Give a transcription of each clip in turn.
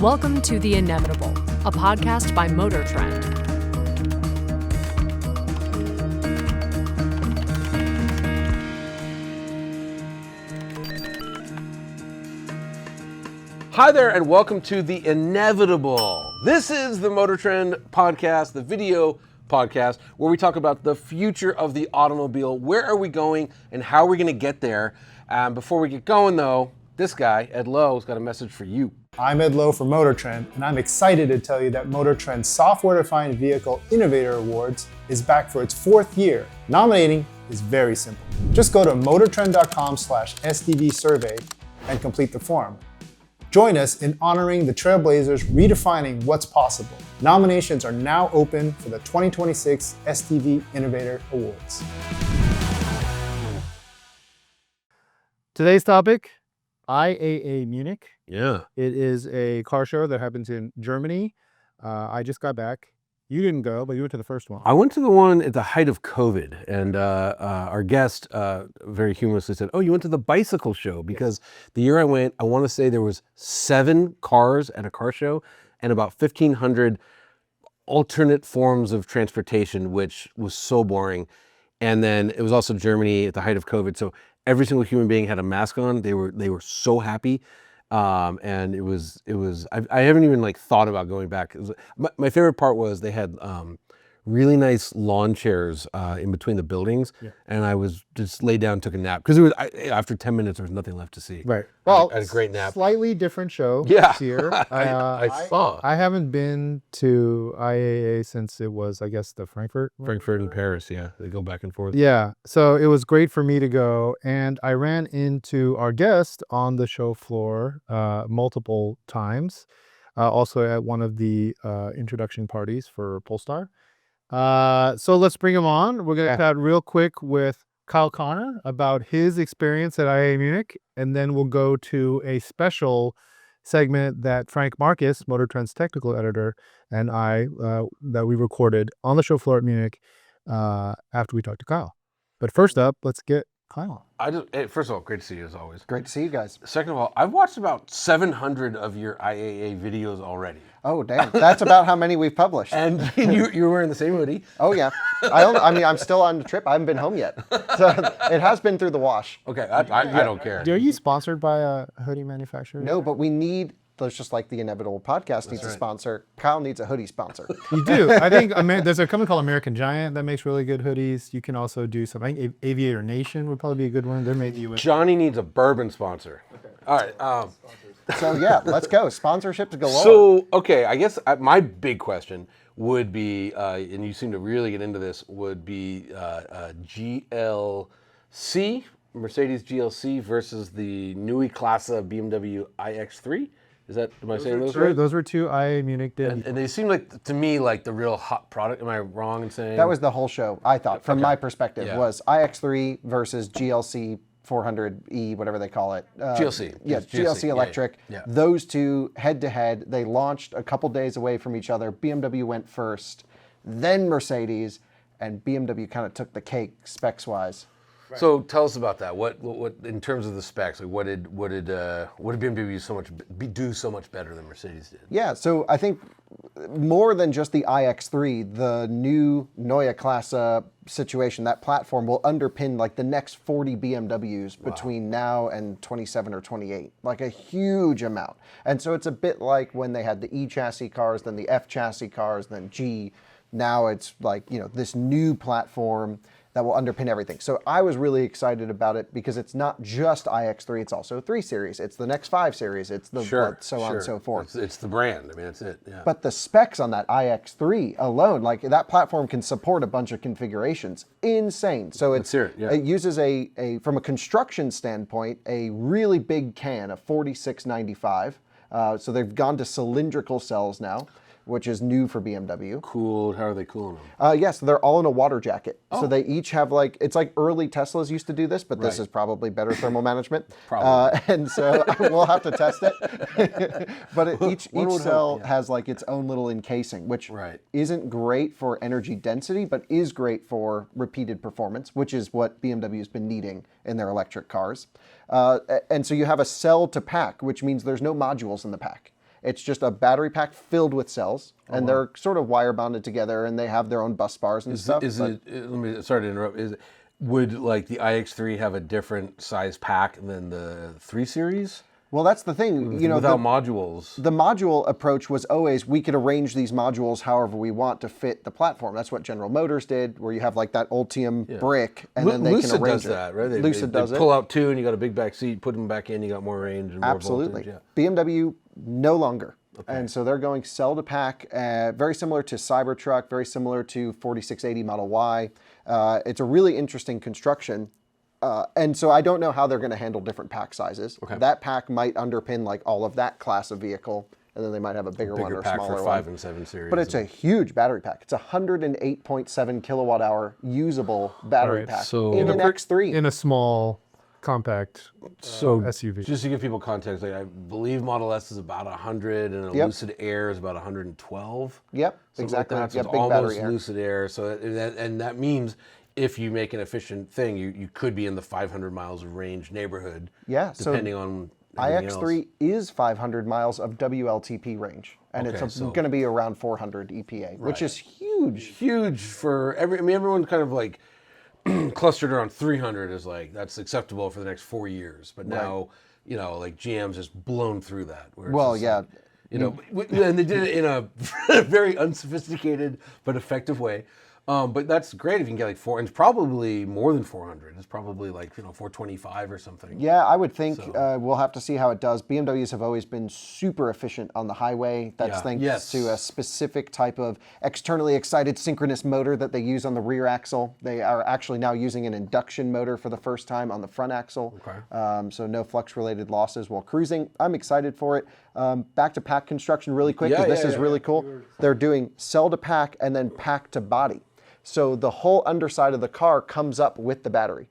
Welcome to The Inevitable, a podcast by MotorTrend. Hi there, and welcome to The Inevitable. This is the MotorTrend podcast, the video podcast, where we talk about the future of the automobile. Where are we going, and how are we going to get there? Before we get going, though, this guy, Ed Lowe, has got a message for you. I'm Ed Lowe from MotorTrend, and I'm excited to tell you that MotorTrend's Software-Defined Vehicle Innovator Awards is back for its 4th year. Nominating is very simple. Just go to motortrend.com/SDV survey and complete the form. Join us in honoring the trailblazers redefining what's possible. Nominations are now open for the 2026 SDV Innovator Awards. Today's topic, IAA Munich. Yeah. It is a car show that happens in Germany. I just got back. You didn't go, but you went to the first one. I went to the one at the height of COVID, and our guest very humorously said, "Oh, you went to the bicycle show?" Because the year I went, I want to say there was 7 cars at a car show and about 1,500 alternate forms of transportation, which was so boring. And then it was also Germany at the height of COVID, so every single human being had a mask on. They were so happy. And it was I haven't even thought about going back. My favorite part was they had really nice lawn chairs in between the buildings, and I was just laid down and took a nap because after 10 minutes there was nothing left to see. Right. Well, I had a great nap. Slightly different show Yeah. this year. I saw. I haven't been to IAA since it was, I guess, the Frankfurt and Paris, yeah, they go back and forth. Yeah, so it was great for me to go, and I ran into our guest on the show floor multiple times, also at one of the introduction parties for Polestar. So let's bring him on. We're going to chat real quick with Kyle Connor about his experience at IAA Munich, and then we'll go to a special segment that Frank Markus, MotorTrend's technical editor, and I, that we recorded on the show floor at Munich after we talked to Kyle. But first up, let's get Kyle. First of all, great to see you as always. Great to see you guys. Second of all, I've watched about 700 of your IAA videos already. Oh, damn. That's about how many we've published. And you're wearing the same hoodie. Oh, yeah. I'm still on the trip. I haven't been home yet. So it has been through the wash. Okay, I don't care. Are you sponsored by a hoodie manufacturer? No, but we need, just like the Inevitable podcast needs a sponsor, Kyle needs a hoodie sponsor. You do. I think there's a company called American Giant that makes really good hoodies. You can also do something. I think Aviator Nation would probably be a good one. They're made in the U.S. Jonny needs a bourbon sponsor. Okay. All right. So yeah, let's go. Sponsorships galore. So, okay, I guess my big question would be, and you seem to really get into this, would be GLC, Mercedes GLC versus the Neue Klasse BMW iX3. Am I saying those right? Those were 2 IAA Munich did. And they seem to me like the real hot product. Am I wrong in saying? That was the whole show, I thought, from my perspective, was iX3 versus GLC 400E, whatever they call it. GLC. Yeah, GLC Electric. Yeah. Those two head-to-head. They launched a couple days away from each other. BMW went first, then Mercedes, and BMW kind of took the cake specs-wise. Right. So tell us about that. What in terms of the specs, what did BMW do so much better than Mercedes did? Yeah, so I think more than just the iX3, the new Neue Klasse situation, that platform will underpin the next 40 BMWs between now and 27 or 28, a huge amount. And so it's a bit like when they had the E chassis cars, then the F chassis cars, then G. Now it's this new platform that will underpin everything. So I was really excited about it because it's not just iX3, it's also 3 Series. It's the next 5 Series. It's the so on and so forth. It's the brand. I mean, that's it. Yeah. But the specs on that iX3 alone, that platform can support a bunch of configurations. Insane. So it uses from a construction standpoint, a really big can, a 4695. So they've gone to cylindrical cells now, which is new for BMW. Cooled. How are they cooling them? Yes, they're all in a water jacket. Oh. So they each have it's like early Teslas used to do this, but this is probably better thermal management. Probably. And so we'll have to test it. But each cell has its own little encasing, which isn't great for energy density, but is great for repeated performance, which is what BMW's been needing in their electric cars. And so you have a cell to pack, which means there's no modules in the pack. It's just a battery pack filled with cells, and they're sort of wire bonded together, and they have their own bus bars and stuff. Sorry to interrupt. Would like the iX3 have a different size pack than the 3 Series? Well, that's the thing, without modules. The module approach was always we could arrange these modules however we want to fit the platform. That's what General Motors did, where you have like that Ultium brick, and then they Lucid can arrange does that, right? Lucid does it. Pull out 2, and you got a big back seat. Put them back in, you got more range and more Absolutely. voltage. Yeah. BMW no longer. Okay. And so they're going cell to pack, very similar to Cybertruck, very similar to 4680 Model Y. It's a really interesting construction. And so I don't know how they're going to handle different pack sizes. Okay. That pack might underpin like all of that class of vehicle, and then they might have a bigger one or pack smaller for 5 and 7 Series. But it's a huge battery pack. It's a 108.7 kilowatt hour usable battery pack in an X3. In a small, compact SUV. Just to give people context, like I believe Model S is about 100, and a Lucid Air is about 112. Yep, exactly. Like that. So it's big almost battery Lucid Air. So that means if you make an efficient thing, you could be in the 500 miles of range neighborhood. Yeah, depending on iX3 is 500 miles of WLTP range, and it's going to be around 400 EPA, which is huge. Huge for everyone kind of like clustered around 300 is like that's acceptable for the next 4 years, but now like GM's just blown through that. Well, yeah. Like, and they did it in a very unsophisticated but effective way. But that's great if you can get like 4, and it's probably more than 400. It's probably like 425 or something. Yeah, I would think we'll have to see how it does. BMWs have always been super efficient on the highway. That's thanks to a specific type of externally excited synchronous motor that they use on the rear axle. They are actually now using an induction motor for the first time on the front axle. Okay. So no flux-related losses while cruising. I'm excited for it. Back to pack construction really quick, because this is really cool. They're doing cell to pack and then pack to body. So the whole underside of the car comes up with the battery.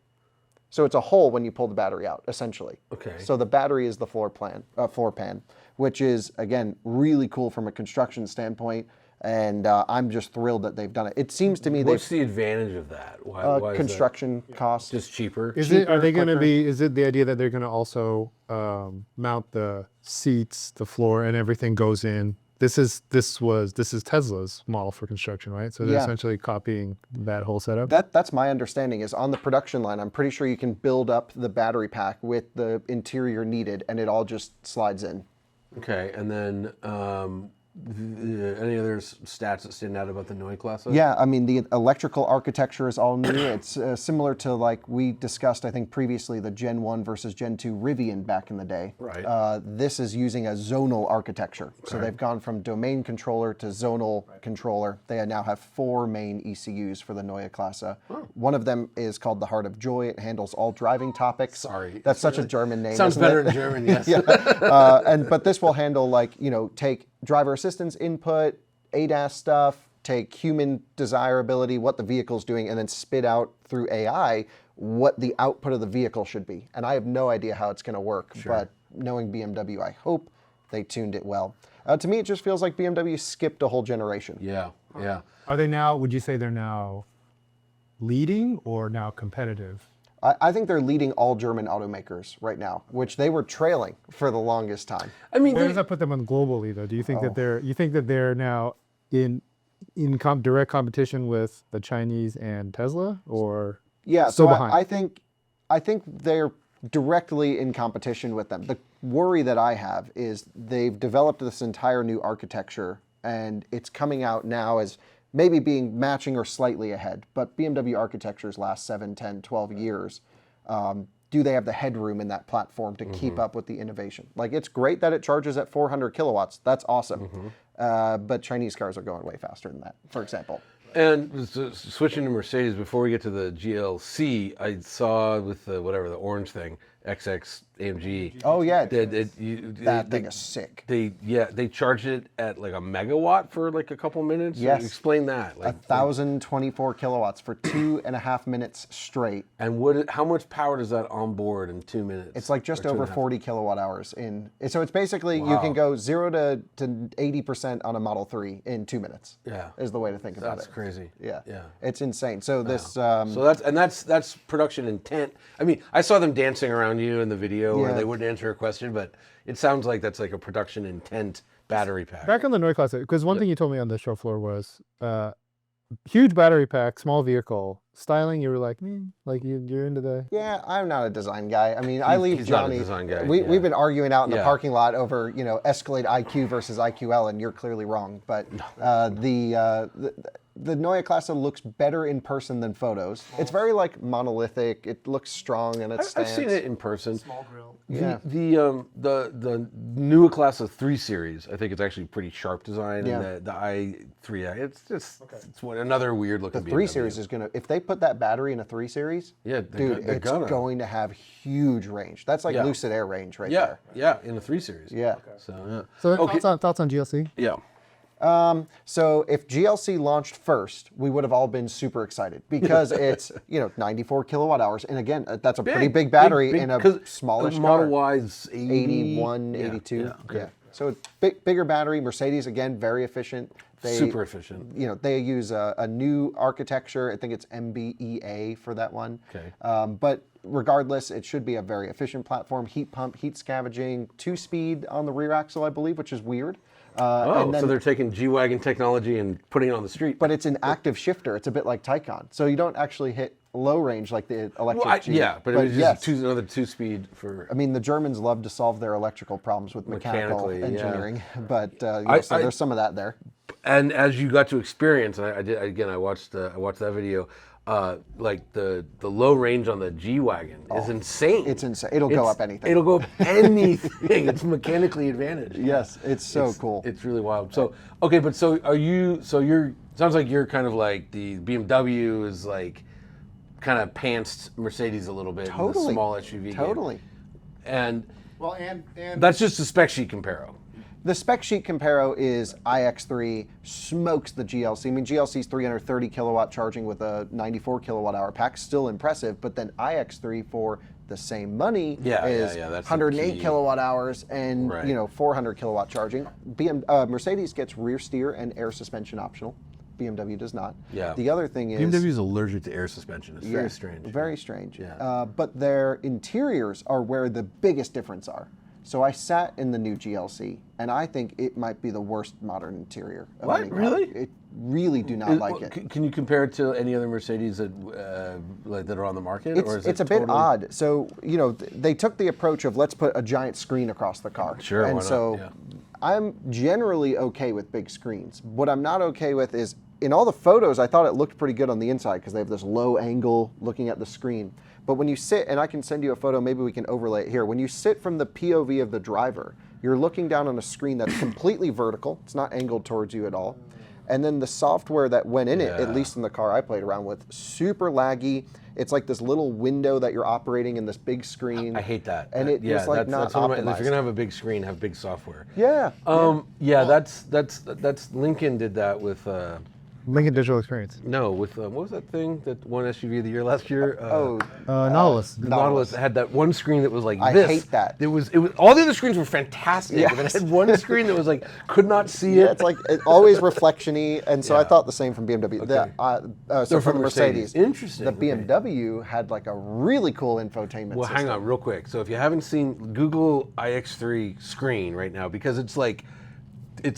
So it's a hole when you pull the battery out, essentially. Okay. So the battery is the floor pan, which is, again, really cool from a construction standpoint. And I'm just thrilled that they've done it. It seems to me What's the advantage of that? Why construction costs. Just cheaper? Are they going to be, is it the idea that they're going to also mount the seats, the floor, and everything goes in? This is Tesla's model for construction, right? So they're essentially copying that whole setup. That's my understanding. Is on the production line, I'm pretty sure you can build up the battery pack with the interior needed, and it all just slides in. Okay, and then any other stats that stand out about the Neue Klasse? Yeah, I mean, the electrical architecture is all new. It's similar to, like we discussed, I think, previously, the Gen 1 versus Gen 2 Rivian back in the day. Right. This is using a zonal architecture. Okay. So they've gone from domain controller to zonal controller. They now have 4 main ECUs for the Neue Klasse. Oh. One of them is called the Heart of Joy. It handles all driving topics. Sorry. That's such a German name. Sounds better in German, yes. But this will handle, like, take driver assistance input, ADAS stuff, take human desirability, what the vehicle's doing, and then spit out through AI what the output of the vehicle should be. And I have no idea how it's going to work, but knowing BMW, I hope they tuned it well. To me, it just feels like BMW skipped a whole generation. Yeah, yeah. Are they now, would you say they're now leading or now competitive? I think they're leading all German automakers right now, which they were trailing for the longest time. I mean, where does that put them on globally, though? Do you think that they're now in direct competition with the Chinese and Tesla, or still behind? I think they're directly in competition with them. The worry that I have is they've developed this entire new architecture, and it's coming out now as maybe being matching or slightly ahead, but BMW architectures last 7, 10, 12 years. Do they have the headroom in that platform to keep up with the innovation? Like, it's great that it charges at 400 kilowatts. That's awesome. But Chinese cars are going way faster than that, for example. And switching to Mercedes, before we get to the GLC, I saw with the orange thing, XX AMG. Oh yeah, that thing is sick. They charge it at like a megawatt for like a couple minutes. Yes. Explain that. Like 1,024 kilowatts for 2.5 minutes straight. And how much power does that onboard in 2 minutes? It's like just over 40 kilowatt hours in. So it's basically you can go 0 to 80% on a Model 3 in 2 minutes. Yeah, is the way to think about it. That's crazy. Yeah, it's insane. So this. So that's production intent. I mean, I saw them dancing around you in the video. video, or Yeah. they wouldn't answer a question. But it sounds like that's like a production intent battery pack. Back on the Neue Klasse, because one thing you told me on the show floor was huge battery pack, small vehicle, styling. You were like, like you're into the. Yeah, I'm not a design guy. I mean, I leave he's not a Jonny. design guy, We've been arguing out in the Yeah. parking lot over, Escalade IQ versus IQL, and you're clearly wrong. But the Neue Klasse looks better in person than photos. It's very like monolithic. It looks strong in its I've stance. seen it in person. Small grill. Yeah. The Neue Klasse 3 Series, I think it's actually pretty sharp design. Yeah. And the i3, it's just it's another weird looking. The 3 Series is gonna, if they put that battery in a 3 Series, Yeah, dude, they're it's gonna. going to have huge range. That's like Yeah. Lucid Air range right Yeah, there. yeah, in the 3 Series. Yeah. So yeah. So Okay. thoughts on GLC? Yeah. So if GLC launched first, we would have all been super excited because it's 94 kilowatt hours, and again, that's a pretty big battery in a 'cause smallish the Model car. Y's 81, Yeah, 82. Yeah, okay. So bigger battery. Mercedes again, very efficient. Super efficient. They use a new architecture. I think it's MBEA for that one. Okay. But regardless, it should be a very efficient platform. Heat pump, heat scavenging, 2-speed on the rear axle, I believe, which is weird. Oh, so they're taking G-Wagon technology and putting it on the street. But it's an active shifter. It's a bit like Taycan. So you don't actually hit low range like the electric G. yeah, but it was yes. just another 2-speed for. I mean, the Germans love to solve their electrical problems with mechanical Mechanically, yeah. engineering, but so I- there's some of that there. And as you got to experience, and I did again. I watched that video. Like the low range on the G-Wagon is insane. It's insane. It'll go up anything. It'll go up anything. It's mechanically advantaged. Yes, it's so cool. It's really wild. So okay, but so are you? So you're. Sounds like you're kind of like the BMW is like kind of pantsed Mercedes a little bit. In the Totally. small SUV. game. Totally. And Well, and that's just a spec sheet comparo. The spec sheet comparo is iX3 smokes the GLC. I mean, GLC's 330 kilowatt charging with a 94 kilowatt hour pack, still impressive. But then iX3 for the same money is that's the 108 key. kilowatt hours and Right. 400 kilowatt charging. Mercedes gets rear steer and air suspension optional. BMW does not. Yeah. The other thing is BMW is allergic to air suspension. It's very Yeah, strange. Very strange. Yeah. But their interiors are where the biggest difference are. So I sat in the new GLC, and I think it might be the worst modern interior. Of What? any car. Really? It really do not like it. Can you compare it to any other Mercedes that that are on the market? Or is It's it a bit totally- odd. So, they took the approach of let's put a giant screen across the car. Sure, And why not? so Yeah. I'm generally okay with big screens. What I'm not okay with is in all the photos, I thought it looked pretty good on the inside because they have this low angle looking at the screen. But when you sit, and I can send you a photo, maybe we can overlay it here. When you sit from the POV of the driver, you're looking down on a screen that's completely vertical. It's not angled towards you at all. And then the software that went in it, at Yeah. least in the car I played around with, super laggy. It's like this little window that you're operating in this big screen. I hate that. And it was like not that's one of my, if optimized. you're gonna have a big screen, have big software. Yeah. That's Lincoln did that with Lincoln Digital Experience. with what was that thing that won SUV of the year last year? Nautilus. The Nautilus had that one screen that was like I this. hate that. It was all the other screens were fantastic, Yes. but it had one screen that was like could not see Yeah, it. it's like always reflection-y, and so I Yeah. thought the same from BMW. Okay. So They're from from Mercedes. Interesting, The okay. BMW had like a really cool infotainment Well, system. hang on real quick. So if you haven't seen Google iX3 screen right now, because it's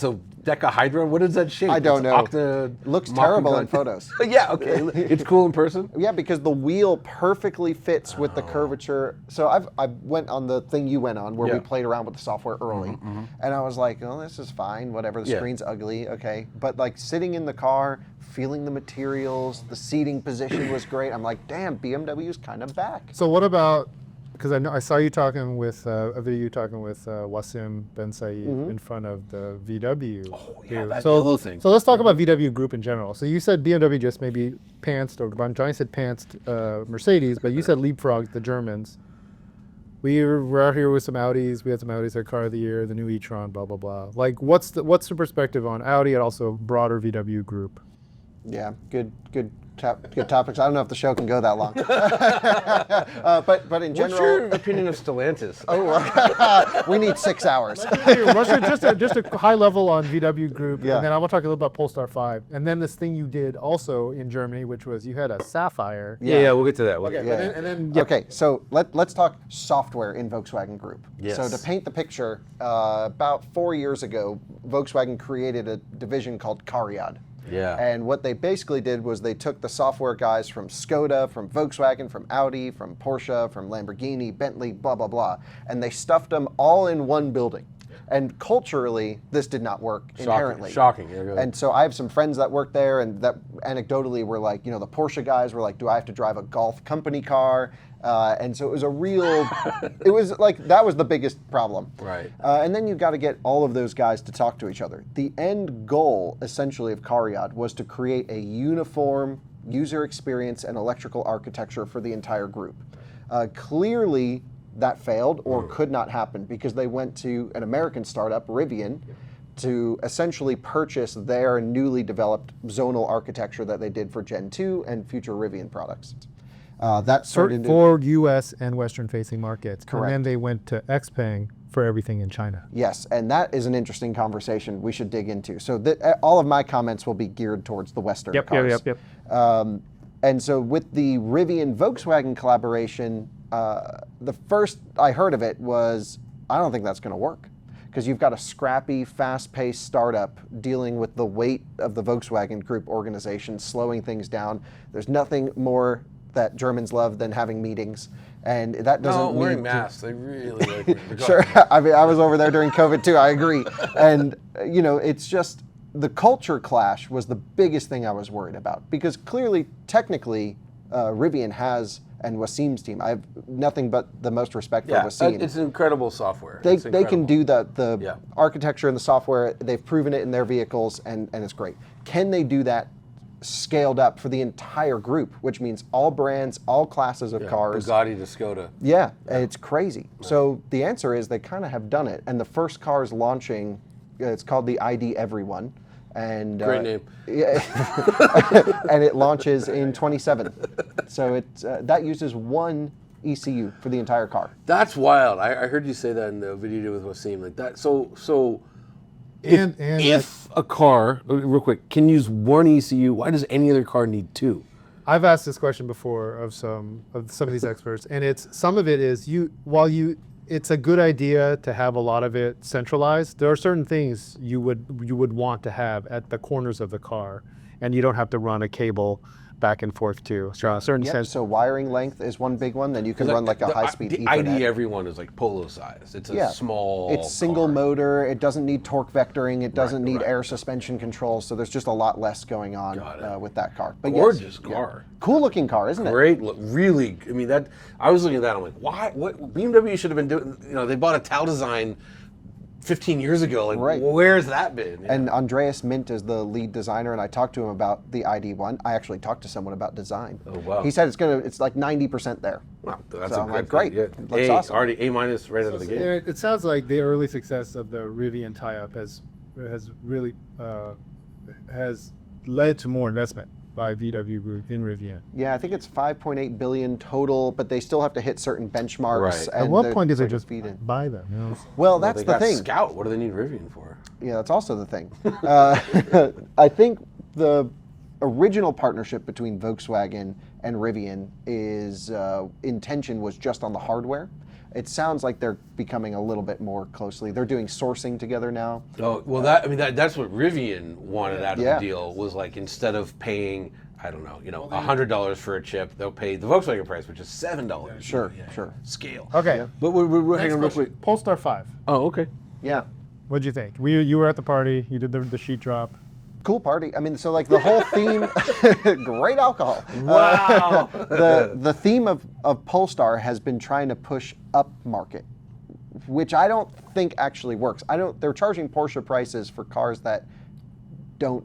a decahedron. What is that shape? I don't It's know. Looks terrible in photos. Yeah, okay. It's cool in person. Yeah, because the wheel perfectly fits with the curvature. So I went on the thing you went on where we Yeah. played around with the software early, and I was like, oh, this is fine, whatever. The Yeah. screen's ugly, okay. But like sitting in the car, feeling the materials, the seating position was great. I'm like, damn, BMW's kind of back. So what about? Because I saw you talking with a video you talking with Wasim Ben Said in front of the VW. Oh yeah, that yellow thing. So let's talk about VW Group in general. So you said BMW just maybe pantsed, or Johnny said pantsed Mercedes, but you said leapfrogged the Germans. We're out here with some Audis. We had some Audis, our car of the year, the new e-tron, blah blah blah. Like, what's the perspective on Audi and also broader VW Group? Yeah, good good topics. I don't know if the show can go that long. But in general, What's your opinion of Stellantis? we need 6 hours. just a high level on VW Group, Yeah. and then I want to talk a little about Polestar 5. And then this thing you did also in Germany, which was you had a Sapphire. Yeah, we'll get to that. Okay, Yeah. and then yeah. Okay, so let's talk software in Volkswagen Group. Yes. So to paint the picture, about 4 years ago, Volkswagen created a division called Cariad. Yeah. And what they basically did was they took the software guys from Skoda, from Volkswagen, from Audi, from Porsche, from Lamborghini, Bentley, blah, blah, blah. And they stuffed them all in one building. And culturally, this did not work inherently. Shocking. Yeah, go ahead. And so I have some friends that work there, and that anecdotally were like, the Porsche guys were like, do I have to drive a Golf company car? And so it was a real, it was like, that was the biggest problem. Right. And then you've got to get all of those guys to talk to each other. The end goal, essentially, of Cariad was to create a uniform user experience and electrical architecture for the entire group. Clearly, that failed or could not happen because they went to an American startup, Rivian, to essentially purchase their newly developed zonal architecture that they did for Gen 2 and future Rivian products. That started For U.S. and Western-facing markets. Correct. And then they went to Xpeng for everything in China. Yes, and that is an interesting conversation we should dig into. So all of my comments will be geared towards the Western cars. Yep. And so with the Rivian Volkswagen collaboration, the first I heard of it was, I don't think that's going to work. Because you've got a scrappy, fast-paced startup dealing with the weight of the Volkswagen Group organization, slowing things down. There's nothing more that Germans love than having meetings, and that doesn't wearing need masks. They really like it. Sure, I mean, I was over there during COVID too, I agree. And, it's just, the culture clash was the biggest thing I was worried about. Because clearly, technically, Rivian has, and Wasim's team, I have nothing but the most respect for Wasim. It's incredible software. They It's can incredible. do the architecture and the software. They've proven it in their vehicles, and it's great. Can they do that scaled up for the entire group, which means all brands, all classes of cars? Bugatti to Skoda. Yeah, it's crazy. So the answer is they kind of have done it. And the first car is launching, it's called the ID Everyone. And, Great name. Yeah, and it launches in 27. So it's that uses one ECU for the entire car. That's wild. I heard you say that in the video you did with Wasim. Like that. So if a car, real quick, can use one ECU, why does any other car need two? I've asked this question before of some of these experts, and some of it is it's a good idea to have a lot of it centralized. There are certain things you would want to have at the corners of the car, and you don't have to run a cable back and forth to. So a certain sense. So wiring length is one big one. Then you can run like a high-speed The Ethernet. ID Everyone is like Polo size. It's a small. It's single car. motor. It doesn't need torque vectoring. It doesn't need right. air suspension control. So there's just a lot less going on with that car. But Gorgeous car. Cool looking car, isn't it? Great look, really. I mean, that I was looking at that. I'm like, why? What BMW should have been doing? They bought a Tau design 15 years ago. Like, Right. where's that been? And Andreas Mint is the lead designer, and I talked to him about the ID1. I actually talked to someone about design. Oh, wow. He said it's like 90% there. Wow, that's So a I'm good like, great. Yeah. Looks awesome. Already A- right out of the gate. It sounds like the early success of the Rivian tie-up has really has led to more investment by VW Group in Rivian. Yeah, I think it's 5.8 billion total, but they still have to hit certain benchmarks. Right. And At what they're point do they like just feed in. buy them? Well, Well, that's they the got thing. Scout. What do they need Rivian for? Yeah, that's also the thing. I think the original partnership between Volkswagen and Rivian intention was just on the hardware. It sounds like they're becoming a little bit more closely. They're doing sourcing together now. Oh well, that's what Rivian wanted out of Yeah. the deal was like instead of paying $100 for a chip, they'll pay the Volkswagen price, which is $7. Sure. Scale. Okay. But we're hanging real quick. Polestar 5. Oh, okay. Yeah. What'd you think? You were at the party. You did the sheet drop. Cool party. I mean, so like the whole theme, great alcohol. Wow. The theme of Polestar has been trying to push up market, which I don't think actually works. They're charging Porsche prices for cars that don't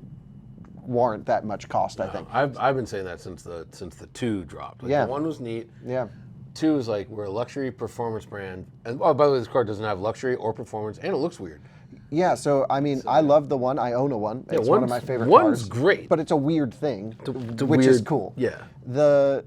warrant that much cost, I think. I've been saying that since the 2 dropped. Like, Yeah. The 1 was neat. Yeah. 2 is like we're a luxury performance brand, and by the way, this car doesn't have luxury or performance, and it looks weird. Yeah, so I mean, I love the one. I own a one. It's one of my favorite one's cars. great. But it's a weird thing, a which is weird- cool. yeah. The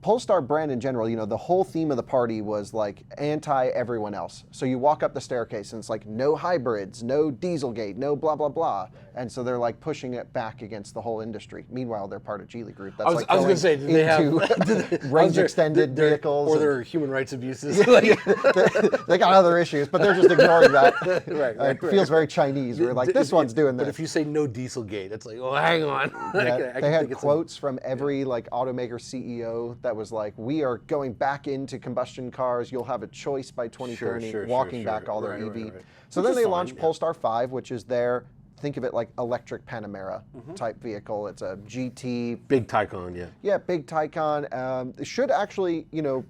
Polestar brand in general, you know, the whole theme of the party was like anti-everyone else. So you walk up the staircase and it's like no hybrids, no Dieselgate, no blah, blah, blah. And so they're like pushing it back against the whole industry. Meanwhile, they're part of Geely Group. That's I was going to say, do they have range extended vehicles? Or and- there are human rights abuses? they got other issues, but they're just ignoring that. Right, It feels very Chinese. We're like, this one's doing this. But if you say no Dieselgate, it's like, well, hang on. Yeah, they had quotes from every like automaker CEO that was like, we are going back into combustion cars. You'll have a choice by 2030, walking back all their EV. Right. So Which then is they fine, launched yeah. Polestar 5, which is their, think of it like electric Panamera type vehicle. It's a GT. Big Taycan, yeah. Yeah, big Taycan. It should actually, you know,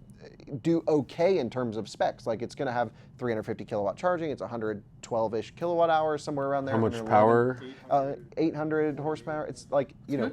do okay in terms of specs. Like it's going to have 350 kilowatt charging. It's 112-ish kilowatt hours, somewhere around there. How much 111. power? 800 horsepower. It's like, you know,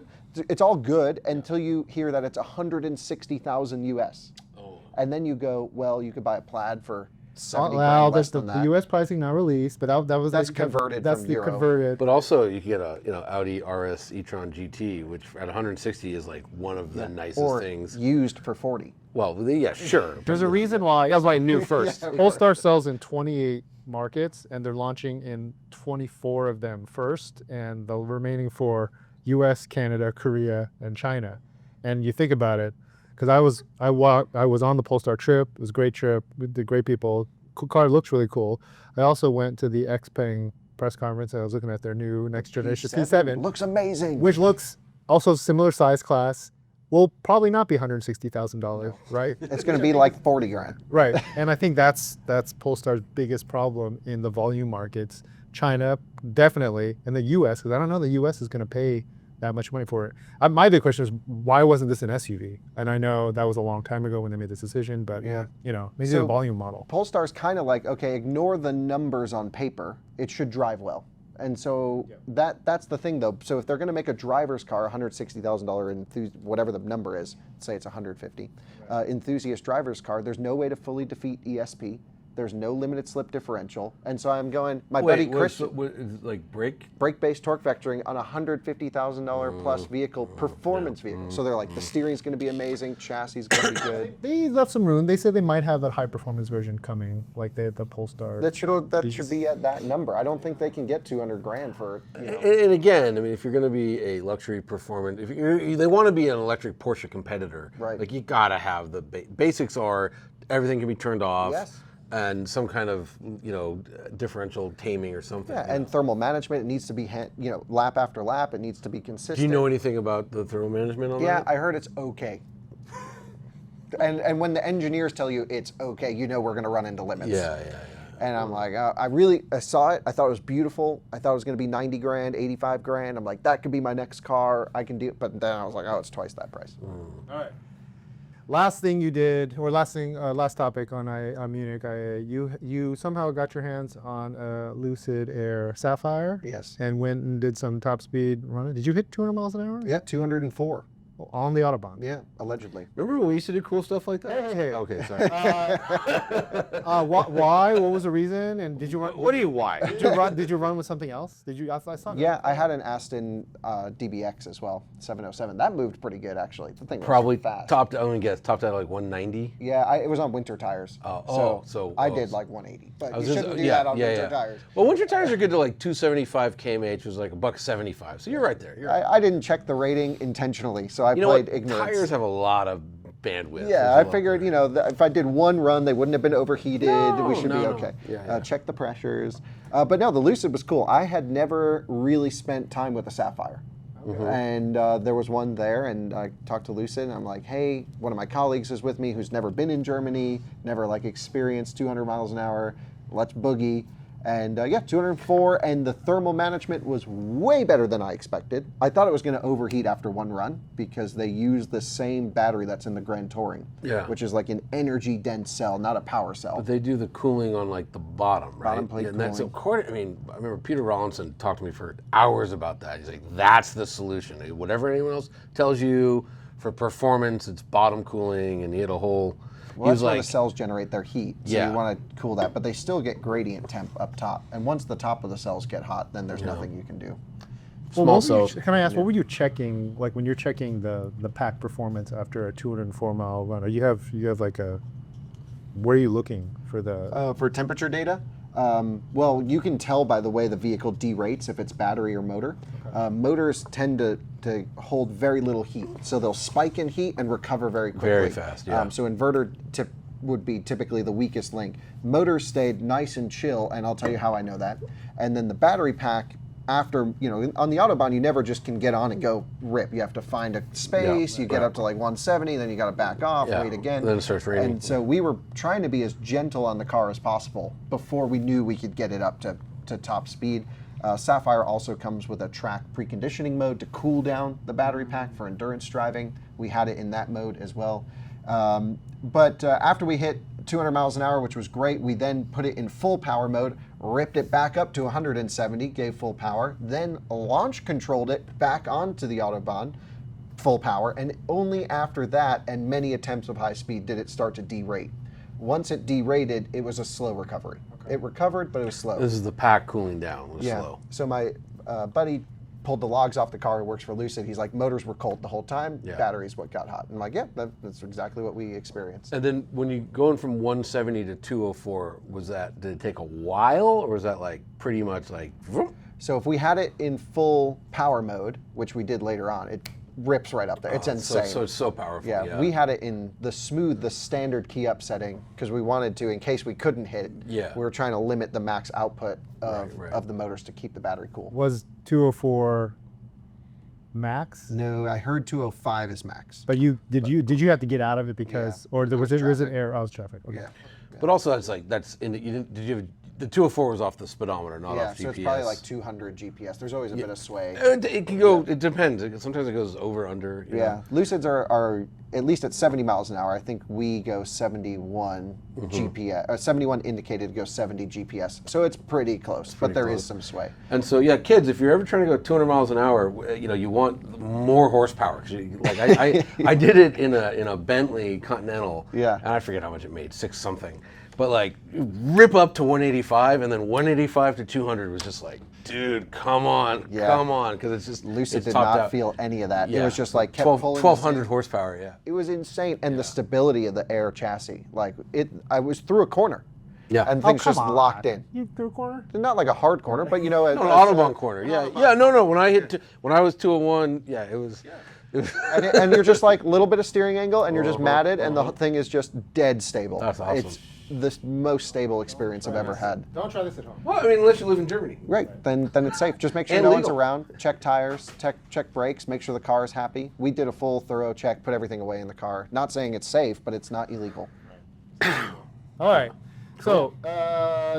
it's all good until you hear that it's 160,000 US. Oh. And then you go, well, you could buy a Plaid for 70 Well, grand less there's than the that. U.S. pricing not released, but that was That's like converted That's from the Euro. converted. But also, you can get a Audi RS e-tron GT, which at 160 is like one of the nicest or things. used for 40. Well, yeah, sure. There's a reason why. That's why I knew first. Polestar sells in 28 markets, and they're launching in 24 of them first, and the remaining 4, U.S., Canada, Korea, and China. And you think about it, because I was on the Polestar trip. It was a great trip with the great people. Cool car, looks really cool. I also went to the Xpeng press conference, and I was looking at their new next generation P7, Looks amazing. which looks also similar size class. Will probably not be $160,000, right? It's going to be like 40 grand. Right, and I think that's Polestar's biggest problem in the volume markets. China, definitely, and the U.S., because I don't know the U.S. is going to pay that much money for it. My big question is, why wasn't this an SUV? And I know that was a long time ago when they made this decision, but Yeah. you know, maybe So- a volume model. Polestar's kind of like, okay, ignore the numbers on paper. It should drive well. And so that's the thing though. So if they're going to make a driver's car, $160,000 whatever the number is, say it's 150, enthusiast driver's car, there's no way to fully defeat ESP. There's no limited slip differential. And so I'm going, my buddy Chris, like brake? brake-based torque vectoring on a $150,000 plus vehicle, performance vehicle. So they're like, the steering's going to be amazing, chassis is going to be good. They left some room. They said they might have a high performance version coming, like they had the Polestar. That should be at that number. I don't think they can get 200 grand for, you know. And again, I mean, if you're going to be a luxury performance, if they want to be an electric Porsche competitor, Right. like you got to have the basics are everything can be turned off. Yes. And some kind of, differential taming or something. Yeah, and thermal management, it needs to be, lap after lap. It needs to be consistent. Do you know anything about the thermal management on Yeah, that? I heard it's okay. and when the engineers tell you it's okay, you know we're going to run into limits. Yeah. And I'm like, I saw it. I thought it was beautiful. I thought it was going to be 90 grand, 85 grand. I'm like, that could be my next car. I can do it. But then I was like, oh, it's twice that price. All right. Last thing you did, or last topic on Munich, you somehow got your hands on a Lucid Air Sapphire. Yes. And went and did some top speed running. Did you hit 200 miles an hour? Yeah, 204. On the Autobahn. Yeah, allegedly. Remember when we used to do cool stuff like that? Hey. Okay, sorry. Why? What was the reason? And did you run? What do you why? Did you run with something else? Did you? I saw. Yeah, I had an Aston DBX as well, 707. That moved pretty good, actually. The thing was Probably fast. topped out at like 190. Yeah, it was on winter tires. So I did like 180. But I was you just- shouldn't do that on winter yeah. tires. Well, winter tires are good to like 275 kmh, which was like $175. So you're right there. You're right. I didn't check the rating intentionally, so I You know played what? ignorance. Tires have a lot of bandwidth. Yeah, There's a I lot figured, there. if I did one run, they wouldn't have been overheated. We should be no. okay. Yeah. Check the pressures. But no, the Lucid was cool. I had never really spent time with a Sapphire. And there was one there, and I talked to Lucid, and I'm like, hey, one of my colleagues is with me who's never been in Germany, never like experienced 200 miles an hour. Let's boogie. And 204, and the thermal management was way better than I expected. I thought it was going to overheat after one run because they use the same battery that's in the Grand Touring, which is like an energy dense cell, not a power cell. But they do the cooling on like the bottom, right? Bottom plate and that's cooling. according. I mean, I remember Peter Rawlinson talked to me for hours about that. He's like, "That's the solution. Whatever anyone else tells you for performance, it's bottom cooling." And he had a whole. Well, that's was where like, the cells generate their heat, so Yeah. you want to cool that. But they still get gradient temp up top, and once the top of the cells get hot, then there's nothing you can do. small what were you cells. can I ask, what were you checking, like when you're checking the pack performance after a 204-mile run? Or you have like a, where are you looking for the? For temperature data, well, you can tell by the way the vehicle derates if it's battery or motor. Motors tend to hold very little heat, so they'll spike in heat and recover very quickly. Very fast, yeah. So inverter would be typically the weakest link. Motors stayed nice and chill, and I'll tell you how I know that. And then the battery pack, after, on the Autobahn, you never just can get on and go rip. You have to find a space, you get up to like 170, then you got to back off, wait again. Then it starts raining. And so we were trying to be as gentle on the car as possible before we knew we could get it up to top speed. Sapphire also comes with a track preconditioning mode to cool down the battery pack for endurance driving. We had it in that mode as well. But after we hit 200 miles an hour, which was great, we then put it in full power mode, ripped it back up to 170, gave full power, then launch controlled it back onto the Autobahn, full power, and only after that and many attempts of high speed did it start to derate. Once it derated, it was a slow recovery. It recovered, but it was slow. This is the pack cooling down. It was slow. So my buddy pulled the logs off the car who works for Lucid. He's like, motors were cold the whole time. Yeah. Battery's what got hot. I'm like, yeah, that's exactly what we experienced. And then when you going from 170 to 204, did it take a while, or was that like pretty much like? Vroom? So if we had it in full power mode, which we did later on, it rips right up there. It's insane. So it's so powerful. Yeah, we had it in the standard key up setting because we wanted to, in case we couldn't hit. Yeah. We were trying to limit the max output of the motors to keep the battery cool. Was 204 max? No, I heard 205 is max. But did you have to get out of it because, or was it air? Oh, it was traffic. Okay. Yeah. But also the 204 was off the speedometer, not Yeah, off GPS. so it's probably like 200 GPS. There's always a bit of sway. It can go. It depends. Sometimes it goes over, under. You know. Lucids are at least at 70 miles an hour. I think we go 71 GPS. 71 indicated goes 70 GPS. So it's pretty close, but there is some sway. And so, yeah, kids, if you're ever trying to go 200 miles an hour, you want more horsepower. Like I did it in a Bentley Continental. Yeah. And I forget how much it made, 6 something. But like rip up to 185, and then 185 to 200 was just like, dude, come on, because it's just Lucid did topped not out. feel any of that. Yeah. It was just like kept 1200 horsepower. Yeah. It was insane, and the stability of the Air chassis, like I was through a corner. Yeah. And things just locked in. You through a corner? Not like a hard corner, but an Autobahn corner. Yeah. No. When I was 201, yeah, it was. and you're just like a little bit of steering angle, and you're just matted, and the thing is just dead stable. That's awesome. It's the most stable experience I've ever had. Don't try this at home. Well, I mean, unless you live in Germany. Right, then it's safe. Just make sure And no one's legal. around. Check tires, check brakes, make sure the car is happy. We did a full, thorough check, put everything away in the car. Not saying it's safe, but it's not illegal. All right. So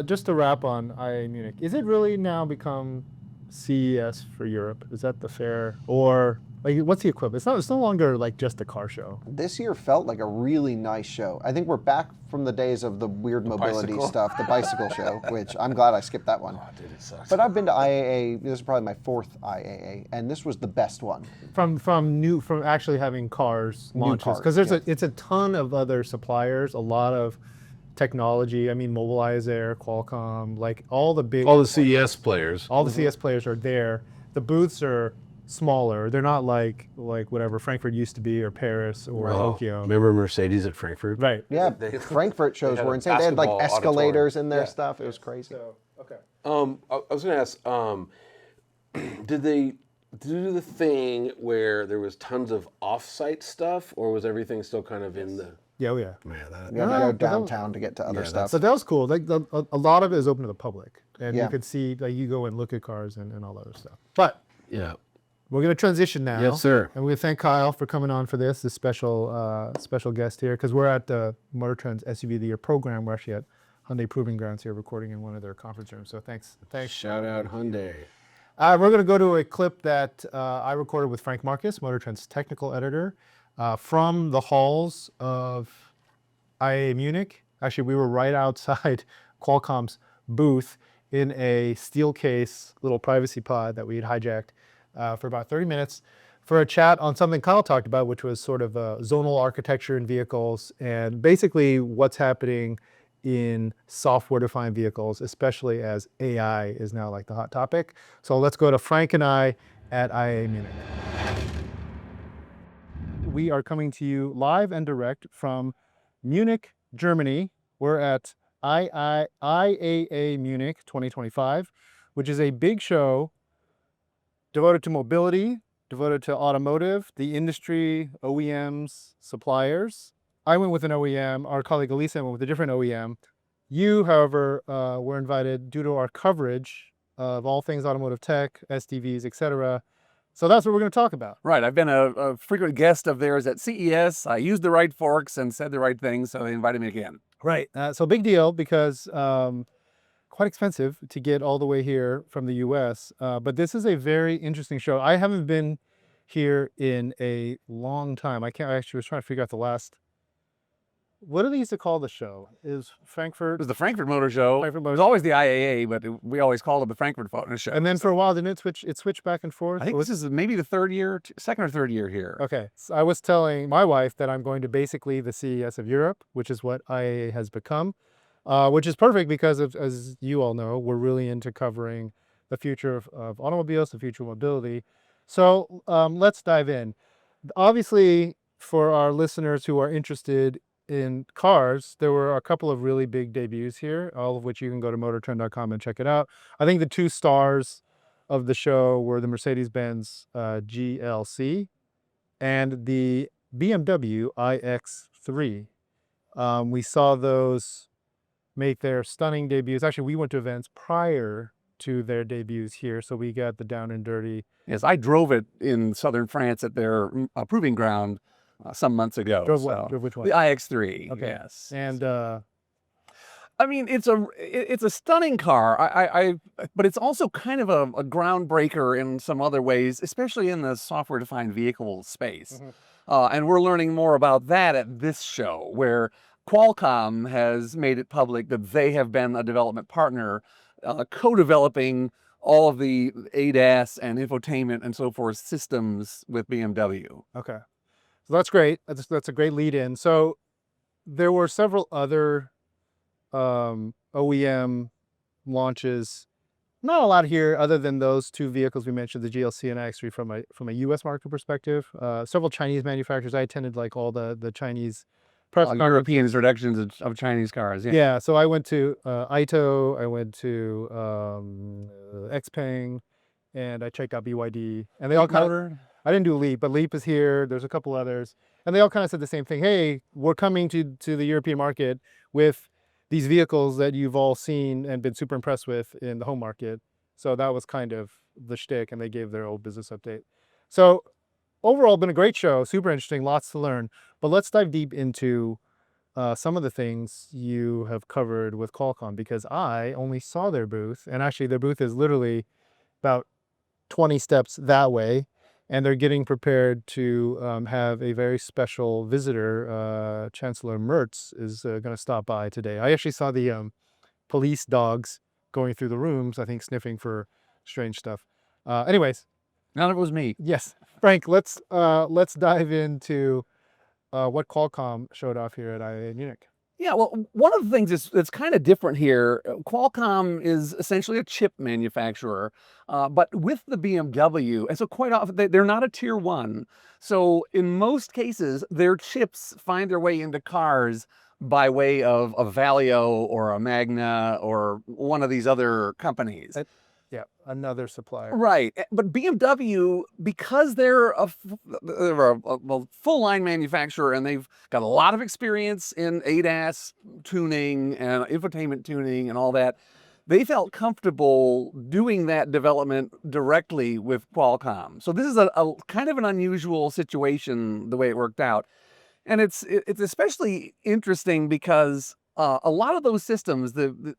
just to wrap on IAA Munich, is it really now become CES for Europe? Is that the fair, or like what's the equivalent? It's no longer like just a car show. This year felt like a really nice show. I think we're back from the days of the weird mobility bicycle. stuff, the bicycle show, which I'm glad I skipped that one. Oh, dude, it sucks. But I've been to IAA. This is probably my 4th IAA, and this was the best one. From actually having cars launches, cars, because it's a ton of other suppliers, a lot of technology. I mean, Mobilize Air, Qualcomm, like all the CES players. all the CS players are there. The booths are smaller. They're not like whatever Frankfurt used to be, or Paris, or Tokyo. Remember Mercedes at Frankfurt? Right. Yeah, Frankfurt shows had were a insane. They had like basketball escalators auditorium. in their stuff. It was crazy. Okay. I was going to ask, did they do the thing where there was tons of off-site stuff, or was everything still kind of in the? Yeah, oh yeah. Man, that, You had to No, go but that- downtown to get to other stuff. So that was cool. Like a lot of it is open to the public, and Yeah. you could see, like, you go and look at cars and all that other stuff. But yeah. we're going to transition now. Yes, sir. And we thank Kyle for coming on for this special guest here, because we're at the MotorTrend's SUV of the Year program. We're actually at Hyundai Proving Grounds here, recording in one of their conference rooms. So thanks. Shout out Hyundai. We're going to go to a clip that I recorded with Frank Markus, MotorTrend's technical editor, from the halls of IAA Munich. Actually, we were right outside Qualcomm's booth in a steel case little privacy pod that we had hijacked for about 30 minutes for a chat on something Kyle talked about, which was sort of a zonal architecture in vehicles and basically what's happening in software-defined vehicles, especially as AI is now like the hot topic. So let's go to Frank and I at IAA Munich. We are coming to you live and direct from Munich, Germany. We're at IAA Munich 2025, which is a big show devoted to mobility, devoted to automotive, the industry, OEMs, suppliers. I went with an OEM, our colleague Elisa went with a different OEM. You, however, were invited due to our coverage of all things automotive tech, SDVs, etc. So that's what we're going to talk about. Right. I've been a frequent guest of theirs at CES. I used the right forks and said the right things, so they invited me again. Right. So big deal because quite expensive to get all the way here from the US. But this is a very interesting show. I haven't been here in a long time. I actually was trying to figure out the last. What do they used to call the show? Is Frankfurt? It was the Frankfurt Motor Show. Frankfurt It Motor was always the IAA, but we always called it the Frankfurt Motor Show. And then for a while, didn't it switch? It switched back and forth. I think this is maybe the third year, second or third year here. Okay. So I was telling my wife that I'm going to basically the CES of Europe, which is what IAA has become, which is perfect because, as you all know, we're really into covering the future of automobiles, the future of mobility. So let's dive in. Obviously, for our listeners who are interested in cars, there were a couple of really big debuts here, all of which you can go to motortrend.com and check it out. I think the two stars of the show were the Mercedes-Benz GLC and the BMW iX3. We saw those make their stunning debuts. Actually, we went to events prior to their debuts here, so we got the down and dirty. Yes, I drove it in southern France at their proving ground some months ago. Drove what? Drove which one? The iX3. Okay. Yes. And I mean, it's a stunning car. But it's also kind of a groundbreaker in some other ways, especially in the software-defined vehicle space. And we're learning more about that at this show, where Qualcomm has made it public that they have been a development partner, co-developing all of the ADAS and infotainment and so forth systems with BMW. okay. So that's great. That's a great lead in. So there were several other OEM launches. Not a lot here other than those two vehicles we mentioned, the GLC and iX3 from a US market perspective. Several Chinese manufacturers. I attended like all the Chinese press European introductions of Chinese cars. Yeah. Yeah, so I went to Ito, I went to Xpeng, and I checked out BYD, and they all kind of. I didn't do Leap, but Leap is here. There's a couple others, and they all kind of said the same thing. Hey, we're coming to the European market with these vehicles that you've all seen and been super impressed with in the home market. So that was kind of the shtick, and they gave their old business update. So overall, been a great show, super interesting, lots to learn. But let's dive deep into some of the things you have covered with Qualcomm, because I only saw their booth, and actually their booth is literally about 20 steps that way. And they're getting prepared to have a very special visitor. Chancellor Merz is going to stop by today. I actually saw the police dogs going through the rooms, I think sniffing for strange stuff. Anyways. None of it was me. Yes. Frank, let's dive into what Qualcomm showed off here at IAA Munich. Yeah, well, one of the things that's kind of different here, Qualcomm is essentially a chip manufacturer, but with the BMW, and so quite often they're not a tier one. So in most cases, their chips find their way into cars by way of a Valeo or a Magna or one of these other companies. Yeah, another supplier. Right, but BMW, because they're a full line manufacturer and they've got a lot of experience in ADAS tuning and infotainment tuning and all that, they felt comfortable doing that development directly with Qualcomm. So this is a kind of an unusual situation the way it worked out, and it's especially interesting because a lot of those systems, the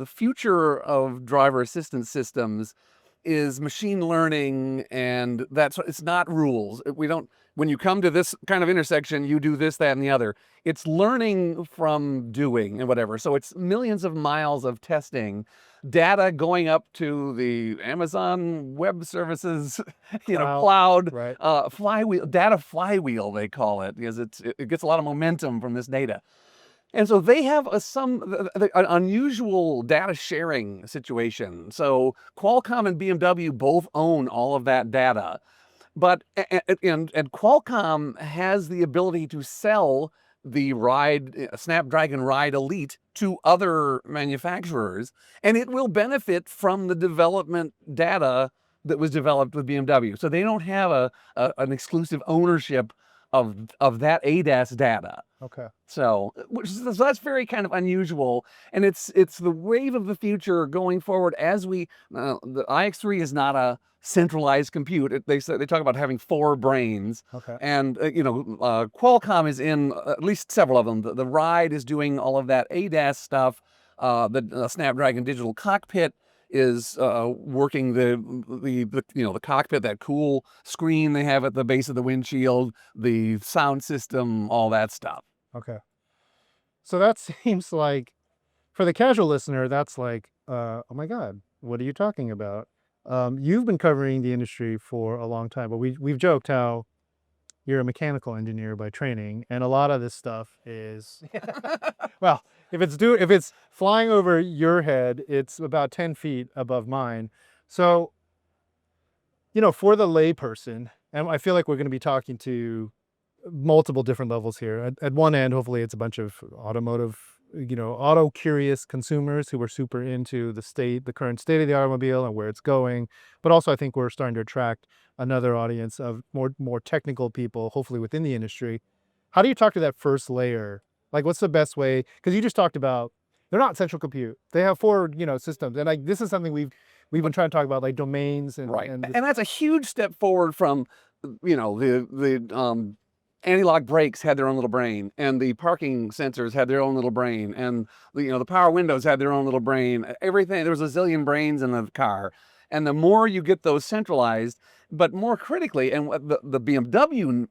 future of driver assistance systems, is machine learning, and it's not rules. We don't, when you come to this kind of intersection, you do this, that, and the other. It's learning from doing and whatever. So it's millions of miles of testing, data going up to the Amazon Web Services, cloud, right. flywheel, data flywheel, they call it, because it gets a lot of momentum from this data. And so they have an unusual data sharing situation. So Qualcomm and BMW both own all of that data. But and Qualcomm has the ability to sell the Snapdragon Ride Elite to other manufacturers, and it will benefit from the development data that was developed with BMW. So they don't have an exclusive ownership of that ADAS data. Okay. So that's very kind of unusual, and it's the wave of the future going forward. As the iX3 is not a centralized compute. They talk about having 4 brains. Okay. And Qualcomm is in at least several of them. The Ride is doing all of that ADAS stuff. The Snapdragon Digital Cockpit is working the cockpit, that cool screen they have at the base of the windshield, the sound system, all that stuff. Okay. So that seems like, for the casual listener, that's like, oh my God, what are you talking about? You've been covering the industry for a long time, but we've joked how you're a mechanical engineer by training, and a lot of this stuff is, well, if it's flying over your head, it's about 10 feet above mine. So, for the layperson, and I feel like we're going to be talking to multiple different levels here. At one end, hopefully it's a bunch of automotive, auto curious consumers who are super into the current state of the automobile and where it's going. But also I think we're starting to attract another audience of more technical people, hopefully within the industry. How do you talk to that first layer? Like, what's the best way? Because you just talked about, they're not central compute. They have 4, systems. And this is something we've been trying to talk about, like domains and right. And that's a huge step forward from, the anti-lock brakes had their own little brain, and the parking sensors had their own little brain, and the power windows had their own little brain. Everything, there was a zillion brains in the car. And the more you get those centralized, but more critically, and the BMW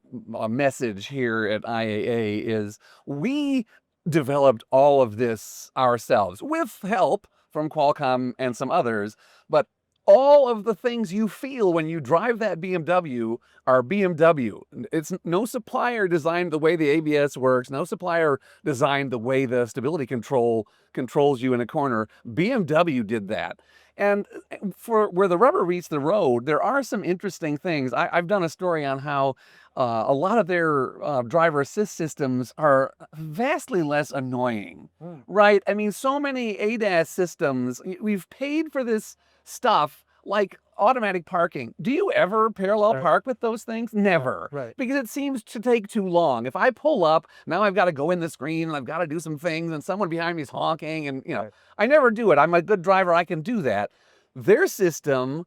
message here at IAA is, we developed all of this ourselves with help from Qualcomm and some others, but all of the things you feel when you drive that BMW are BMW. It's no supplier designed the way the ABS works. No supplier designed the way the stability control controls you in a corner. BMW did that. And for where the rubber meets the road, there are some interesting things. I've done a story on how a lot of their driver assist systems are vastly less annoying, right? I mean, so many ADAS systems, we've paid for this stuff like automatic parking. Do you ever parallel park with those things? Never. Right. Because it seems to take too long. If I pull up, now I've got to go in the screen and I've got to do some things, and someone behind me is honking, and I never do it. I'm a good driver. I can do that. Their system,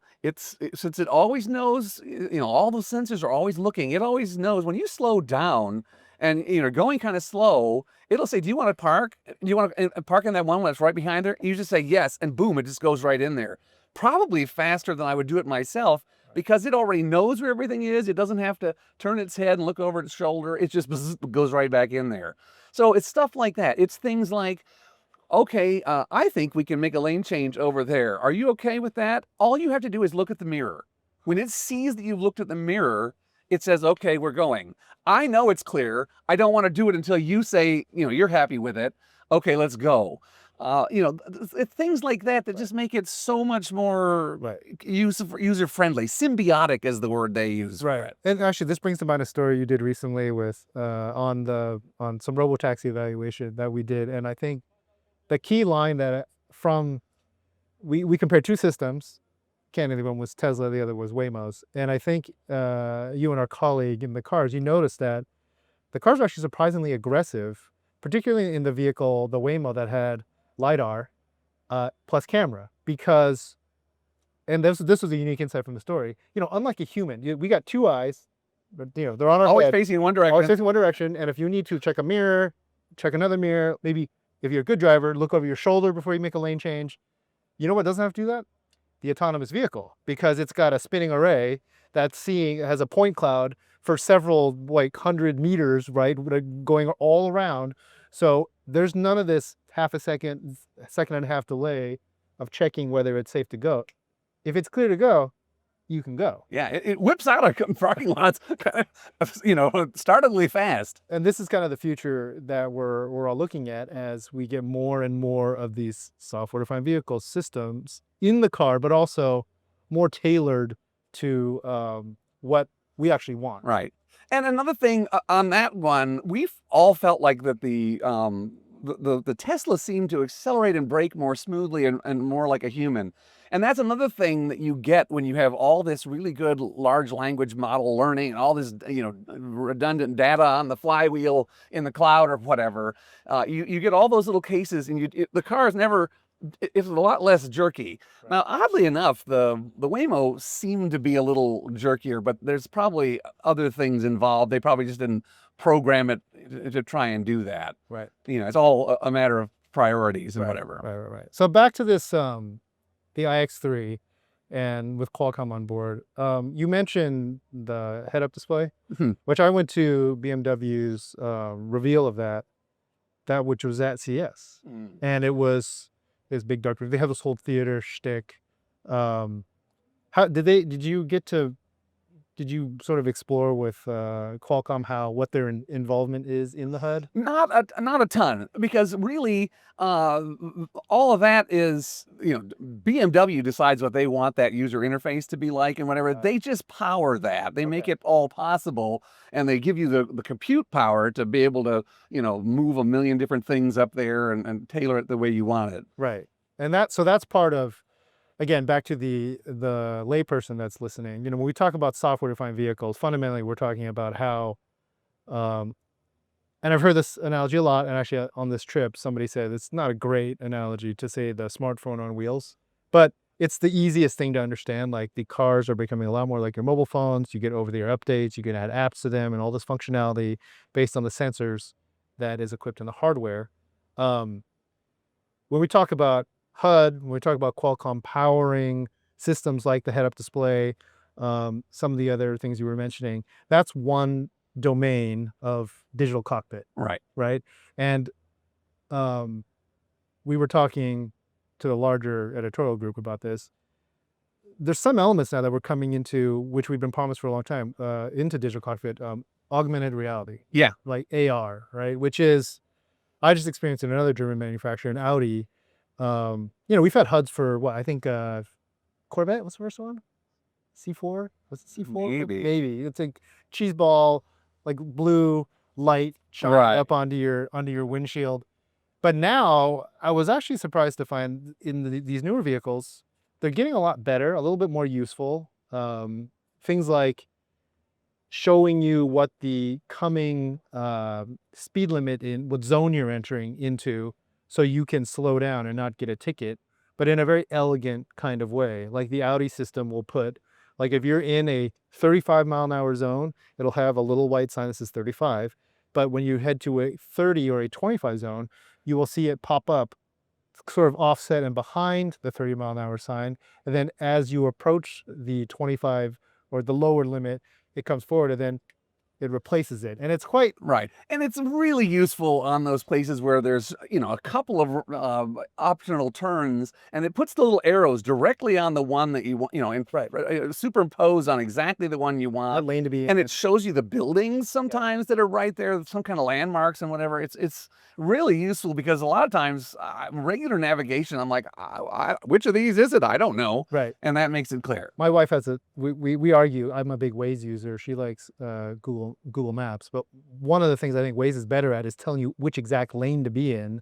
since it always knows, all the sensors are always looking. It always knows when you slow down and you're going kind of slow, it'll say, do you want to park? Do you want to park in that one that's right behind there? You just say yes, and boom, it just goes right in there. Probably faster than I would do it myself, because it already knows where everything is. It doesn't have to turn its head and look over its shoulder. It just goes right back in there. So it's stuff like that. It's things like, okay, I think we can make a lane change over there. Are you okay with that? All you have to do is look at the mirror. When it sees that you've looked at the mirror, it says, okay, we're going. I know it's clear. I don't want to do it until you say, you're happy with it. Okay, let's go. Things like that just make it so much more user-friendly. Symbiotic is the word they use. Right. And actually, this brings to mind a story you did recently with on some robotaxi evaluation that we did. And I think the key line that we compared 2 systems. Candidly, one was Tesla, the other was Waymo's. And I think you and our colleague in the cars, you noticed that the cars are actually surprisingly aggressive, particularly in the vehicle, the Waymo, that had LiDAR plus camera, because, and this was a unique insight from the story, unlike a human, we got 2 eyes, but they're on our always head, facing in one direction. always facing one direction. And if you need to check a mirror, check another mirror, maybe if you're a good driver, look over your shoulder before you make a lane change. You know what doesn't have to do that? the autonomous vehicle, because it's got a spinning array that's has a point cloud for several, like 100 meters, right, going all around. So there's none of this half a second, second and a half delay of checking whether it's safe to go. If it's clear to go, you can go. Yeah, it whips out of parking lots, kind of, startlingly fast. And this is kind of the future that we're all looking at as we get more and more of these software-defined vehicle systems in the car, but also more tailored to what we actually want. Right. And another thing on that one, we've all felt like that the Tesla seemed to accelerate and brake more smoothly and more like a human. And that's another thing that you get when you have all this really good large language model learning and all this, redundant data on the flywheel in the cloud or whatever. You get all those little cases, and the car is never. It's a lot less jerky. Right. Now, oddly enough, the Waymo seemed to be a little jerkier, but there's probably other things involved. They probably just didn't program it to try and do that. Right. It's all a matter of priorities and whatever. Right. So back to this, the iX3, and with Qualcomm on board. You mentioned the head-up display, which I went to BMW's reveal of that which was at CES, and it was this big dark room. They have this whole theater shtick. How did you sort of explore with Qualcomm what their involvement is in the HUD? Not a ton, because really all of that is, BMW decides what they want that user interface to be like and whatever. They just power that. They make it all possible, and they give you the compute power to be able to, move a million different things up there and tailor it the way you want it. Right. And that's part of, again, back to the layperson that's listening. When we talk about software-defined vehicles, fundamentally we're talking about how, and I've heard this analogy a lot, and actually on this trip somebody said it's not a great analogy to say the smartphone on wheels, but it's the easiest thing to understand. Like, the cars are becoming a lot more like your mobile phones. You get over-the-air updates, you can add apps to them, and all this functionality based on the sensors that is equipped in the hardware. When we talk about HUD, when we talk about Qualcomm powering systems like the head-up display, some of the other things you were mentioning, that's one domain of digital cockpit. Right. And we were talking to the larger editorial group about this. There's some elements now that we're coming into, which we've been promised for a long time, into digital cockpit, augmented reality. Yeah. Like AR, right? Which is, I just experienced in another German manufacturer, an Audi. We've had HUDs for what, I think Corvette, what's the first one? C4? Was it C4? Maybe. It's like cheese ball, like blue light shining up onto your windshield. But now I was actually surprised to find in these newer vehicles, they're getting a lot better, a little bit more useful. Things like showing you what the coming speed limit in what zone you're entering into, so you can slow down and not get a ticket, but in a very elegant kind of way. Like, the Audi system will put, like, if you're in a 35 mile an hour zone, it'll have a little white sign that says 35. But when you head to a 30 or a 25 zone, you will see it pop up sort of offset and behind the 30 mile an hour sign. And then as you approach the 25 or the lower limit, it comes forward, and then it replaces it. And it's quite right. And it's really useful on those places where there's, a couple of optional turns, and it puts the little arrows directly on the one that you want, superimpose on exactly the one you want. That lane to be in. And it shows you the buildings sometimes that are right there, some kind of landmarks and whatever. It's really useful, because a lot of times regular navigation, I'm like, which of these is it? I don't know. Right. And that makes it clear. My wife has we argue. I'm a big Waze user. She likes Google Maps. But one of the things I think Waze is better at is telling you which exact lane to be in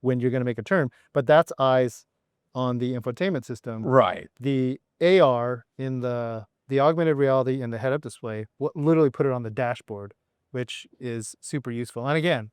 when you're going to make a turn. But that's eyes on the infotainment system. Right. The AR in the augmented reality and the head-up display literally put it on the dashboard, which is super useful. And again,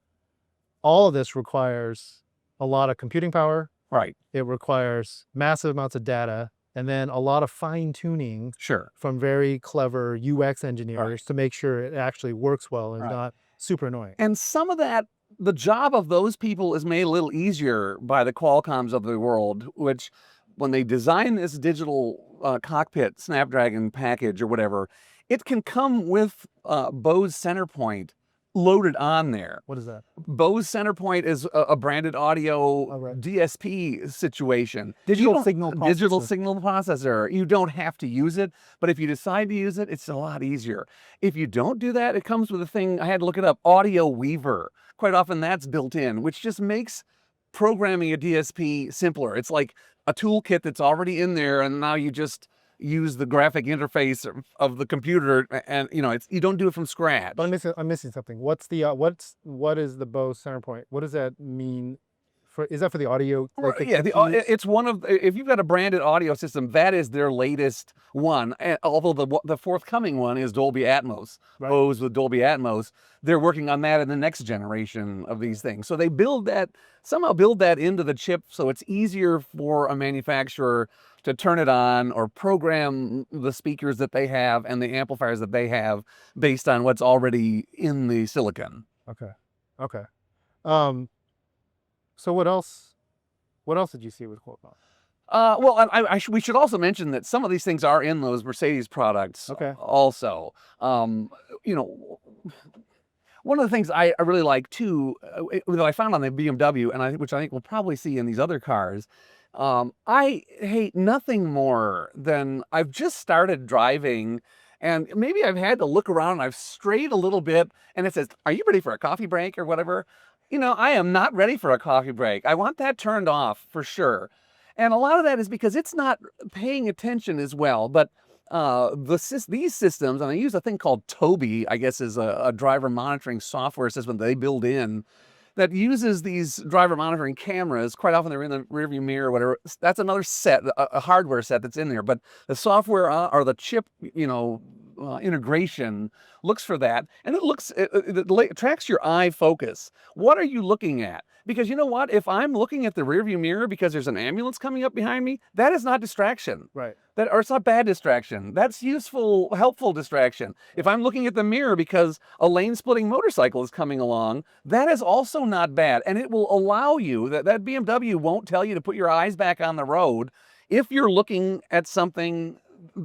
all of this requires a lot of computing power. Right. It requires massive amounts of data, and then a lot of fine-tuning from very clever UX engineers to make sure it actually works well and not super annoying. And some of that, the job of those people is made a little easier by the Qualcomms of the world, which when they design this digital cockpit Snapdragon package or whatever, it can come with Bose Centerpoint loaded on there. What is that? Bose Centerpoint is a branded audio right. DSP situation. Digital signal processor. Digital signal processor. You don't have to use it, but if you decide to use it, it's a lot easier. If you don't do that, it comes with a thing, I had to look it up, Audio Weaver. Quite often that's built in, which just makes programming a DSP simpler. It's like a toolkit that's already in there, and now you just use the graphic interface of the computer, and you don't do it from scratch. But I'm missing something. What is the Bose Centerpoint? What does that mean? Is that for the audio? Like it's one of, if you've got a branded audio system, that is their latest one. And although the forthcoming one is Dolby Atmos, Right. Bose with Dolby Atmos, they're working on that in the next generation of these things. So they somehow build that into the chip, so it's easier for a manufacturer to turn it on or program the speakers that they have and the amplifiers that they have based on what's already in the silicon. Okay. So what else did you see with Qualcomm? Well, we should also mention that some of these things are in those Mercedes products. Okay. Also, one of the things I really like too, that I found on the BMW, and which I think we'll probably see in these other cars, I hate nothing more than I've just started driving, and maybe I've had to look around and I've strayed a little bit, and it says, "Are you ready for a coffee break?" or whatever. I am not ready for a coffee break. I want that turned off for sure. And a lot of that is because it's not paying attention as well. But these systems, and I use a thing called Toby, I guess is a driver monitoring software system they build in that uses these driver monitoring cameras. Quite often they're in the rearview mirror or whatever. That's another set, a hardware set that's in there. But the software or the chip, integration looks for that, and it tracks your eye focus. What are you looking at? Because you know what? If I'm looking at the rearview mirror because there's an ambulance coming up behind me, that is not distraction. Right. Or it's not bad distraction. That's useful, helpful distraction. If I'm looking at the mirror because a lane-splitting motorcycle is coming along, that is also not bad. And it will allow you, that BMW won't tell you to put your eyes back on the road if you're looking at something,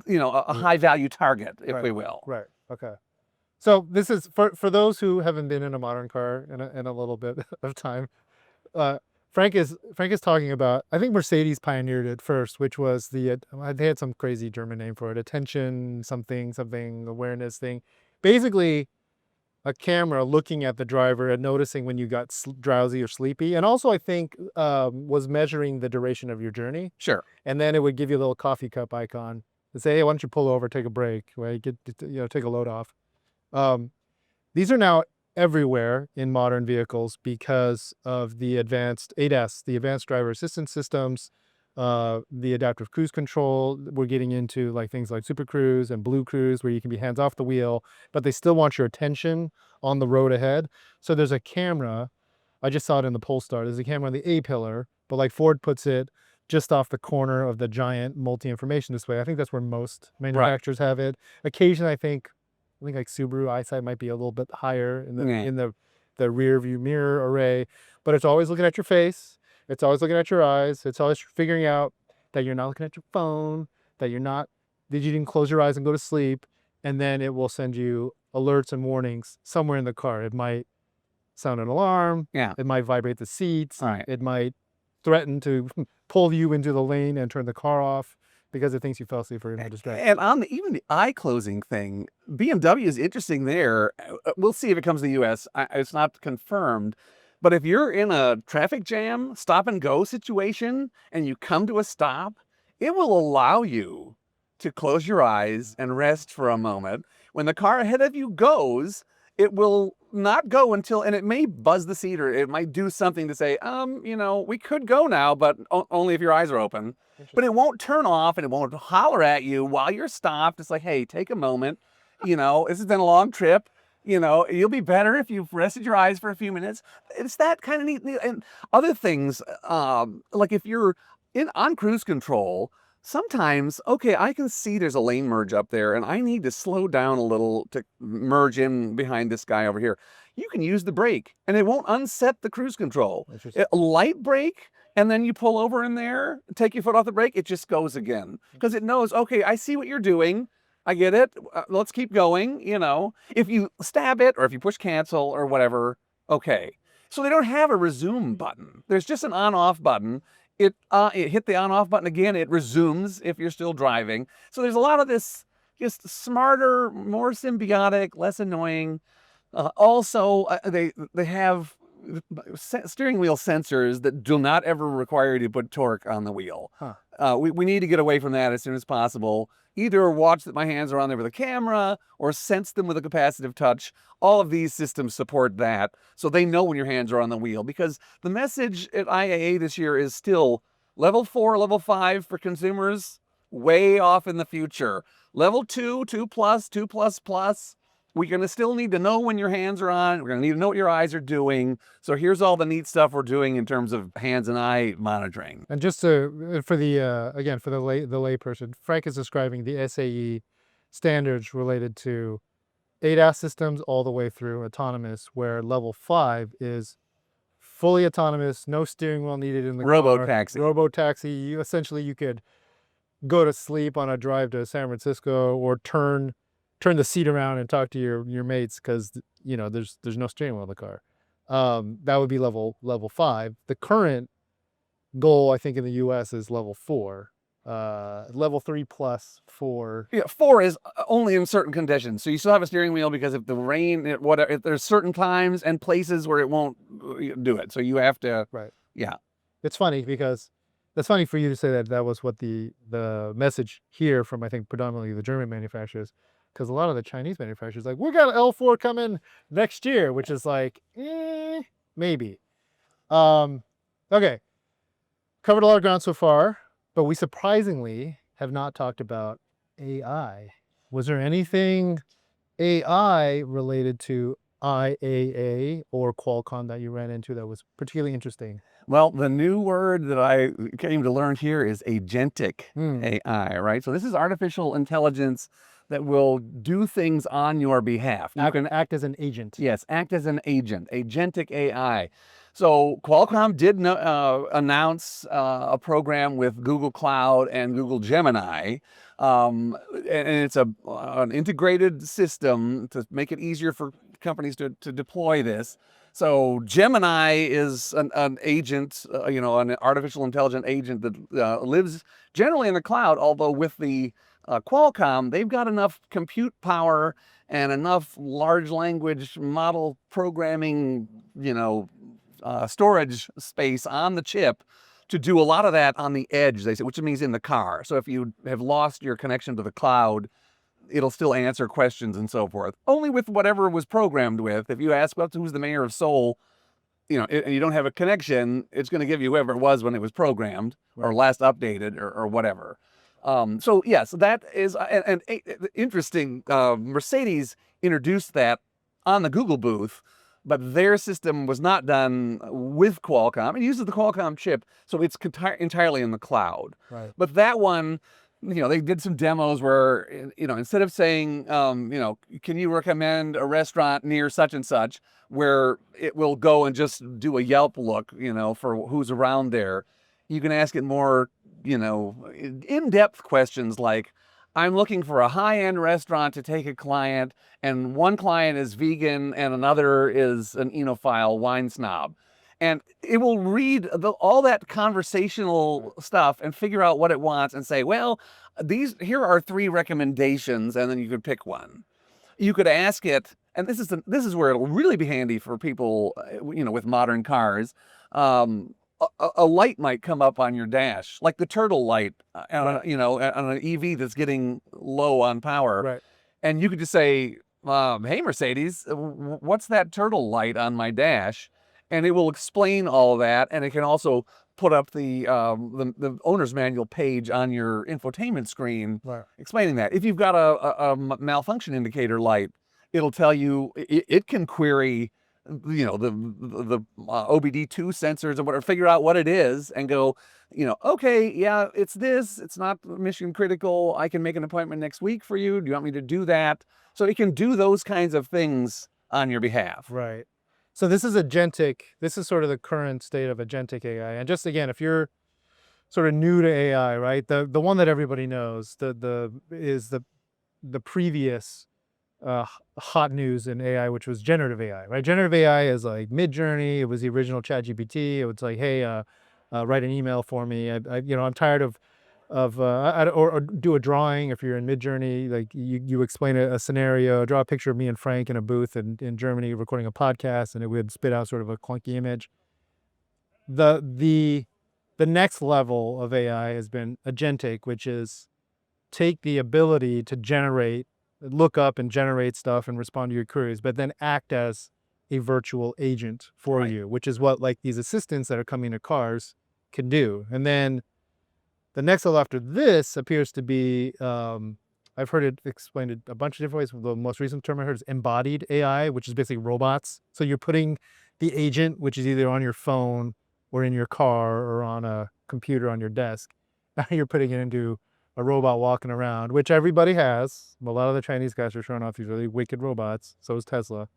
a high-value target, if we will. Right. Okay. So this is for those who haven't been in a modern car in a little bit of time. Frank is talking about, I think Mercedes pioneered it first, which was they had some crazy German name for it, attention something awareness thing. Basically, a camera looking at the driver and noticing when you got drowsy or sleepy, and also I think was measuring the duration of your journey. Sure. And then it would give you a little coffee cup icon and say, hey, why don't you pull over, take a break, right? Take a load off. These are now everywhere in modern vehicles because of the advanced ADAS, the advanced driver assistance systems, the adaptive cruise control. We're getting into things like Super Cruise and Blue Cruise, where you can be hands off the wheel, but they still want your attention on the road ahead. So there's a camera. I just saw it in the Polestar. There's a camera on the A-pillar, but Ford puts it just off the corner of the giant multi-information display. I think that's where most manufacturers have it. Occasionally, I think like Subaru eyesight might be a little bit higher in the rear view mirror array, but it's always looking at your face. It's always looking at your eyes. It's always figuring out that you're not looking at your phone, that you didn't close your eyes and go to sleep. And then it will send you alerts and warnings somewhere in the car. It might sound an alarm. Yeah. It might vibrate the seats. Right. It might threaten to pull you into the lane and turn the car off because it thinks you fell asleep or you're distracted. And on even the eye closing thing, BMW is interesting there. We'll see if it comes to the US. It's not confirmed. But if you're in a traffic jam, stop and go situation, and you come to a stop, it will allow you to close your eyes and rest for a moment. When the car ahead of you goes, it will not go until, and it may buzz the seat or it might do something to say, we could go now, but only if your eyes are open. But it won't turn off and it won't holler at you while you're stopped. It's like, hey, take a moment. This has been a long trip. You'll be better if you've rested your eyes for a few minutes. It's that kind of neat. And other things, like if you're on cruise control, sometimes, okay, I can see there's a lane merge up there and I need to slow down a little to merge in behind this guy over here. You can use the brake and it won't unset the cruise control. A light brake and then you pull over in there, take your foot off the brake, it just goes again. Because it knows, okay, I see what you're doing. I get it. Let's keep going, you know. If you stab it or if you push cancel or whatever, okay. So they don't have a resume button. There's just an on-off button. It hit the on-off button again, it resumes if you're still driving. So there's a lot of this just smarter, more symbiotic, less annoying. Also, they have steering wheel sensors that do not ever require you to put torque on the wheel. We need to get away from that as soon as possible. Either watch that my hands are on there with a camera or sense them with a capacitive touch. All of these systems support that, so they know when your hands are on the wheel, because the message at IAA this year is still level 4, level 5 for consumers, way off in the future. Level 2, 2+, 2++, we're going to still need to know when your hands are on. We're going to need to know what your eyes are doing. So here's all the neat stuff we're doing in terms of hands and eye monitoring. And just to, for the again, for the lay person, Frank is describing the SAE standards related to ADAS systems all the way through autonomous, where level 5 is fully autonomous, no steering wheel needed in the Robo-taxi. car. Robo-taxi. You could go to sleep on a drive to San Francisco, or turn the seat around and talk to your mates, because you know there's no steering wheel in the car. That would be level 5. The current goal, I think, in the U.S. is level 4. Level 3+ for... Yeah, 4 is only in certain conditions. So you still have a steering wheel, because if the rain, if there's certain times and places where it won't do it. So you have to... Right. Yeah. It's funny because that's funny for you to say that was what the message here from, I think, predominantly the German manufacturers, because a lot of the Chinese manufacturers like, we got an L4 coming next year, which is like, maybe. Okay. Covered a lot of ground so far, but we surprisingly have not talked about AI. Was there anything AI related to IAA or Qualcomm that you ran into that was particularly interesting? Well, the new word that I came to learn here is agentic AI, right? So this is artificial intelligence that will do things on your behalf. You can act as an agent. Yes, act as an agent, agentic AI. So Qualcomm did announce a program with Google Cloud and Google Gemini, and it's an integrated system to make it easier for companies to deploy this. So Gemini is an agent, an artificial intelligent agent that lives generally in the cloud, although with the Qualcomm, they've got enough compute power and enough large language model programming, storage space on the chip to do a lot of that on the edge, they say, which means in the car. So if you have lost your connection to the cloud, it'll still answer questions and so forth. Only with whatever it was programmed with. If you ask, well, who's the mayor of Seoul, and you don't have a connection, it's going to give you whoever it was when it was programmed, right, or last updated or whatever. So yes, that is an interesting. Mercedes introduced that on the Google booth, but their system was not done with Qualcomm. It uses the Qualcomm chip, so it's entirely in the cloud. Right. But that one, they did some demos where, instead of saying, can you recommend a restaurant near such and such, where it will go and just do a Yelp look, for who's around there, you can ask it more, in-depth questions like, I'm looking for a high-end restaurant to take a client, and one client is vegan and another is an enophile wine snob. And it will read all that conversational stuff and figure out what it wants and say, well, here are 3 recommendations, and then you could pick one. You could ask it, and this is where it'll really be handy for people, with modern cars. A light might come up on your dash, like the turtle light, on an EV that's getting low on power. Right. And you could just say, hey, Mercedes, what's that turtle light on my dash? And it will explain all that, and it can also put up the owner's manual page on your infotainment screen, right, explaining that. If you've got a malfunction indicator light, it'll tell you, it can query the OBD2 sensors or whatever, figure out what it is and go, okay, yeah, it's this, it's not mission critical, I can make an appointment next week for you, do you want me to do that? So it can do those kinds of things on your behalf. Right. So this is agentic. This is sort of the current state of agentic AI. And just again, if you're sort of new to AI, right? The one that everybody knows, is the previous hot news in AI, which was generative AI, right? Generative AI is like Mid-Journey. It was the original ChatGPT. It was like, hey, write an email for me. I'm tired of or do a drawing. If you're in Mid-Journey, like you explain a scenario, draw a picture of me and Frank in a booth in Germany recording a podcast, and it would spit out sort of a clunky image. The next level of AI has been agentic, which is take the ability to look up and generate stuff and respond to your queries, but then act as a virtual agent for you, which is what like these assistants that are coming to cars can do. And then the next level after this appears to be, I've heard it explained a bunch of different ways. The most recent term I heard is embodied AI, which is basically robots. So you're putting the agent, which is either on your phone or in your car or on a computer on your desk. Now you're putting it into a robot walking around, which everybody has. A lot of the Chinese guys are showing off these really wicked robots. So is Tesla.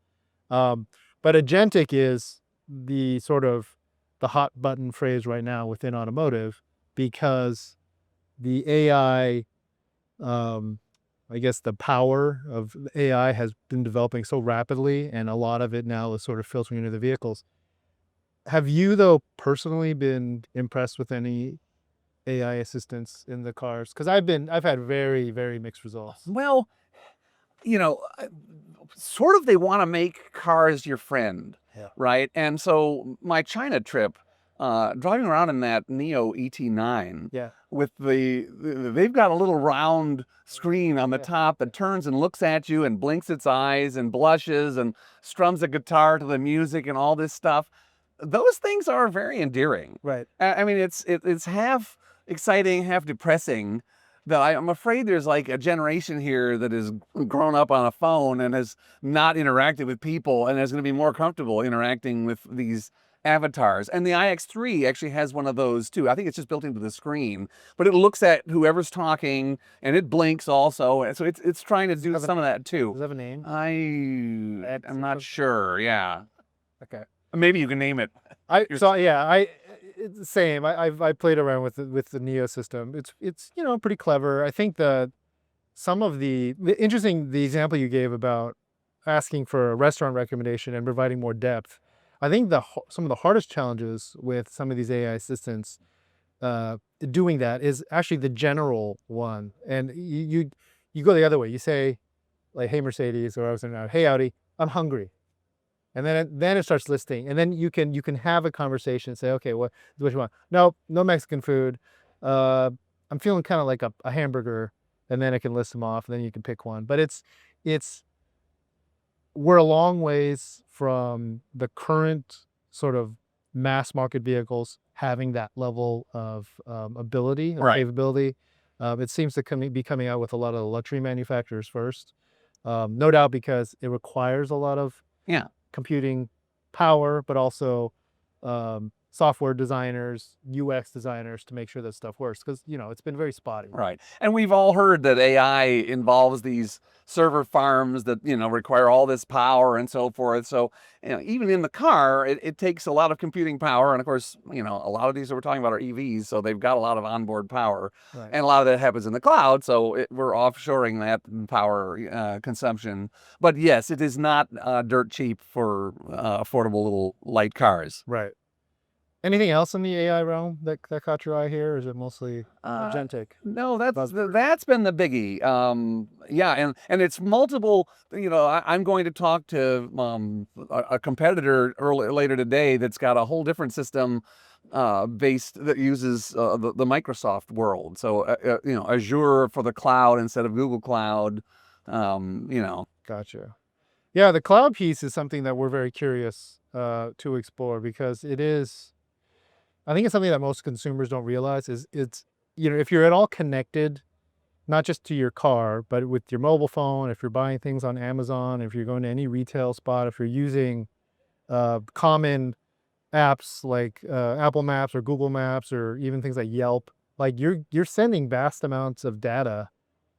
But agentic is the sort of the hot button phrase right now within automotive, because the AI, I guess the power of AI has been developing so rapidly, and a lot of it now is sort of filtering into the vehicles. Have you, though, personally been impressed with any AI assistants in the cars? Because I've had very, very mixed results. Well, sort of they want to make cars your friend, right? And so my China trip, driving around in that Neo ET9, with they've got a little round screen on the top that turns and looks at you and blinks its eyes and blushes and strums a guitar to the music and all this stuff. Those things are very endearing. Right. I mean, it's half exciting, half depressing, that I'm afraid there's like a generation here that has grown up on a phone and has not interacted with people and is going to be more comfortable interacting with these avatars. And the iX3 actually has one of those too. I think it's just built into the screen, but it looks at whoever's talking and it blinks also. And so it's trying to do some of that too. Does it have a name? I'm not sure. Yeah. Okay. Maybe you can name it. It's the same. I played around with the Neo system. It's pretty clever. I think some of the example you gave about asking for a restaurant recommendation and providing more depth. I think some of the hardest challenges with some of these AI assistants doing that is actually the general one. And you go the other way. You say like, "Hey Mercedes," or "Hey Audi, I'm hungry." And then it starts listing, and then you can have a conversation and say, "Okay, what do you want?" No Mexican food. I'm feeling kind of like a hamburger, and then I can list them off, and then you can pick one. But we're a long ways from the current sort of mass market vehicles having that level of ability, or capability. It seems to be coming out with a lot of the luxury manufacturers first, no doubt because it requires a lot of computing power, but also software designers, UX designers to make sure that stuff works, because it's been very spotty. Right. And we've all heard that AI involves these server farms that require all this power and so forth. So even in the car, it takes a lot of computing power, and of course a lot of these that we're talking about are EVs, so they've got a lot of onboard power, and a lot of that happens in the cloud. So we're offshoring that power consumption. But yes, it is not dirt cheap for affordable little light cars. Right. Anything else in the AI realm that caught your eye here, or is it mostly agentic? No, that's been the biggie. And it's multiple. I'm going to talk to a competitor later today that's got a whole different system that uses the Microsoft world. So Azure for the cloud instead of Google Cloud. Gotcha. Yeah, the cloud piece is something that we're very curious to explore, because I think it's something that most consumers don't realize is if you're at all connected, not just to your car, but with your mobile phone, if you're buying things on Amazon, if you're going to any retail spot, if you're using common apps like Apple Maps or Google Maps, or even things like Yelp, like you're sending vast amounts of data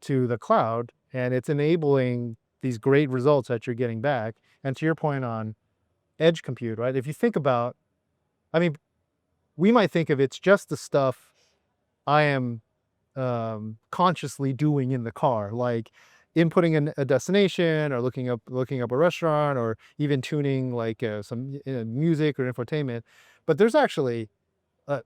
to the cloud, and it's enabling these great results that you're getting back. And to your point on edge compute, right? If you think about, I mean, we might think of it's just the stuff I am consciously doing in the car, like inputting a destination or looking up a restaurant or even tuning like some music or infotainment. But there's actually a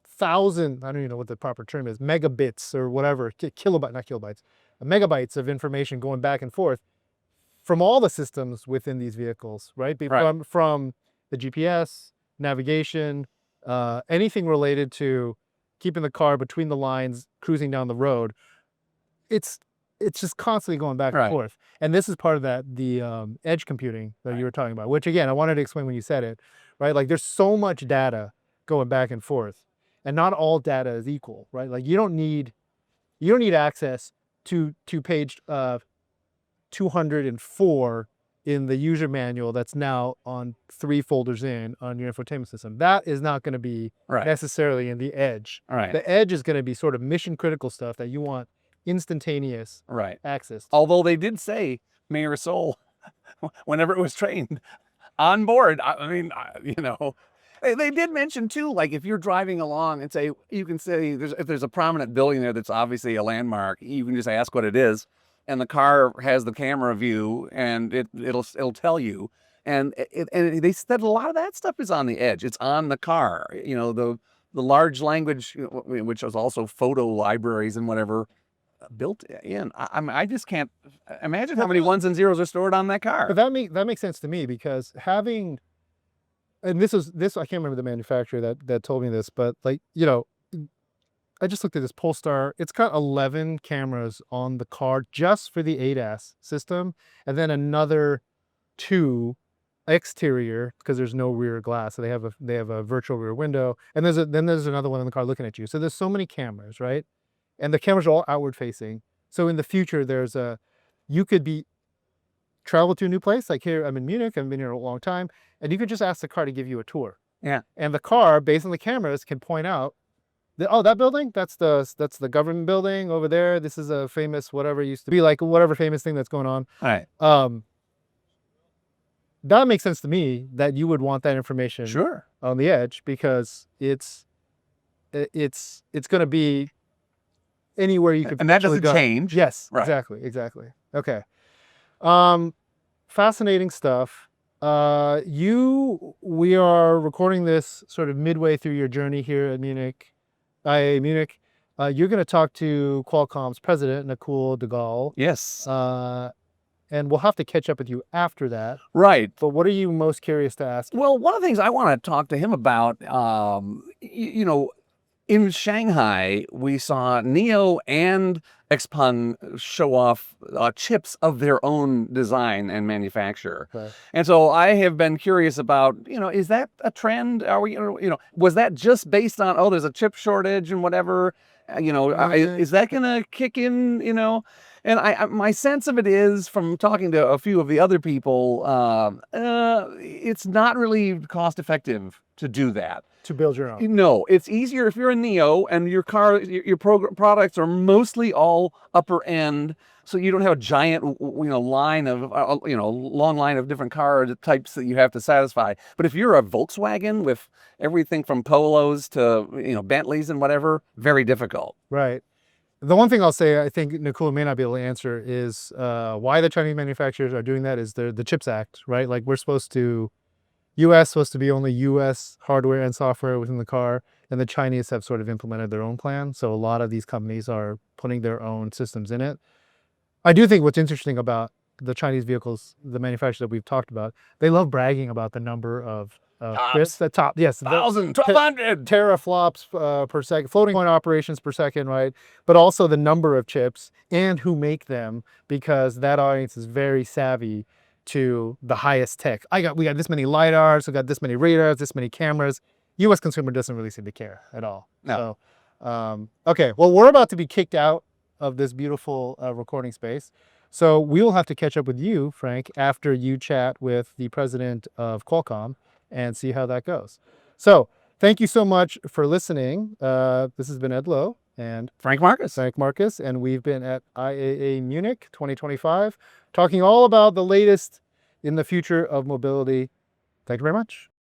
thousand, I don't even know what the proper term is, megabits or whatever, not kilobytes, megabytes of information going back and forth from all the systems within these vehicles, right? From the GPS, navigation, anything related to keeping the car between the lines, cruising down the road. It's just constantly going back and forth. And this is part of the edge computing that you were talking about, which again, I wanted to explain when you said it, right? Like there's so much data going back and forth, and not all data is equal, right? Like you don't need access to page 204 in the user manual that's now on 3 folders in on your infotainment system. That is not going to be necessarily in the edge. The edge is going to be sort of mission critical stuff that you want instantaneous access to. Although they did say Mayor Sol, whenever it was trained on board, I mean, you know, they did mention too, like if you're driving along and say, you can say if there's a prominent building there that's obviously a landmark, you can just ask what it is, and the car has the camera view, and it'll tell you. And they said a lot of that stuff is on the edge. It's on the car. You know, the large language, which is also photo libraries and whatever, built in. I just can't imagine how many ones and zeros are stored on that car. But that makes sense to me, because having, and this I can't remember the manufacturer that told me this, but like, you know, I just looked at this Polestar. It's got 11 cameras on the car just for the ADAS system, and then another 2 exterior, because there's no rear glass. So they have a virtual rear window, and then there's another one in the car looking at you. So there's so many cameras, right? And the cameras are all outward facing. So in the future, you could travel to a new place. Like here, I'm in Munich. I've been here a long time, and you could just ask the car to give you a tour. Yeah. And the car, based on the cameras, can point out, that building, that's the government building over there. This is a famous whatever used to be, like whatever famous thing that's going on. All right. That makes sense to me that you would want that information on the edge, because it's going to be anywhere you could. And that doesn't go. change. Yes, Right. exactly. Okay. Fascinating stuff. We are recording this sort of midway through your journey here at IAA Munich. You're going to talk to Qualcomm's president, Nakul Duggal. Yes. And we'll have to catch up with you after that. Right. But what are you most curious to ask? Well, one of the things I want to talk to him about, you know, in Shanghai, we saw NIO and Xpeng show off chips of their own design and manufacture. Okay. And so I have been curious about, you know, is that a trend? Are we, you know, was that just based on, there's a chip shortage and whatever, you know, is that going to kick in, you know? And my sense of it is, from talking to a few of the other people, it's not really cost effective to do that. To build your own. No, it's easier if you're a NIO and your products are mostly all upper end, so you don't have a giant, you know, long line of different car types that you have to satisfy. But if you're a Volkswagen with everything from Polos to, you know, Bentleys and whatever, very difficult. Right. The one thing I'll say, I think Nakul may not be able to answer, is why the Chinese manufacturers are doing that is the CHIPS Act, right? Like U.S. supposed to be only U.S. hardware and software within the car, and the Chinese have sort of implemented their own plan. So a lot of these companies are putting their own systems in it. I do think what's interesting about the Chinese vehicles, the manufacturers that we've talked about, they love bragging about the number of crisps, the top, yes, 1,000, 1,200 teraflops per second, floating point operations per second, right? But also the number of chips and who make them, because that audience is very savvy to the highest tech. We got this many LiDARs, we got this many radars, this many cameras. U.S. consumer doesn't really seem to care at all. No. So, okay, well, we're about to be kicked out of this beautiful recording space. So we will have to catch up with you, Frank, after you chat with the president of Qualcomm and see how that goes. So thank you so much for listening. This has been Ed Lowe and Frank Markus. And we've been at IAA Munich 2025, talking all about the latest in the future of mobility Thank you very much.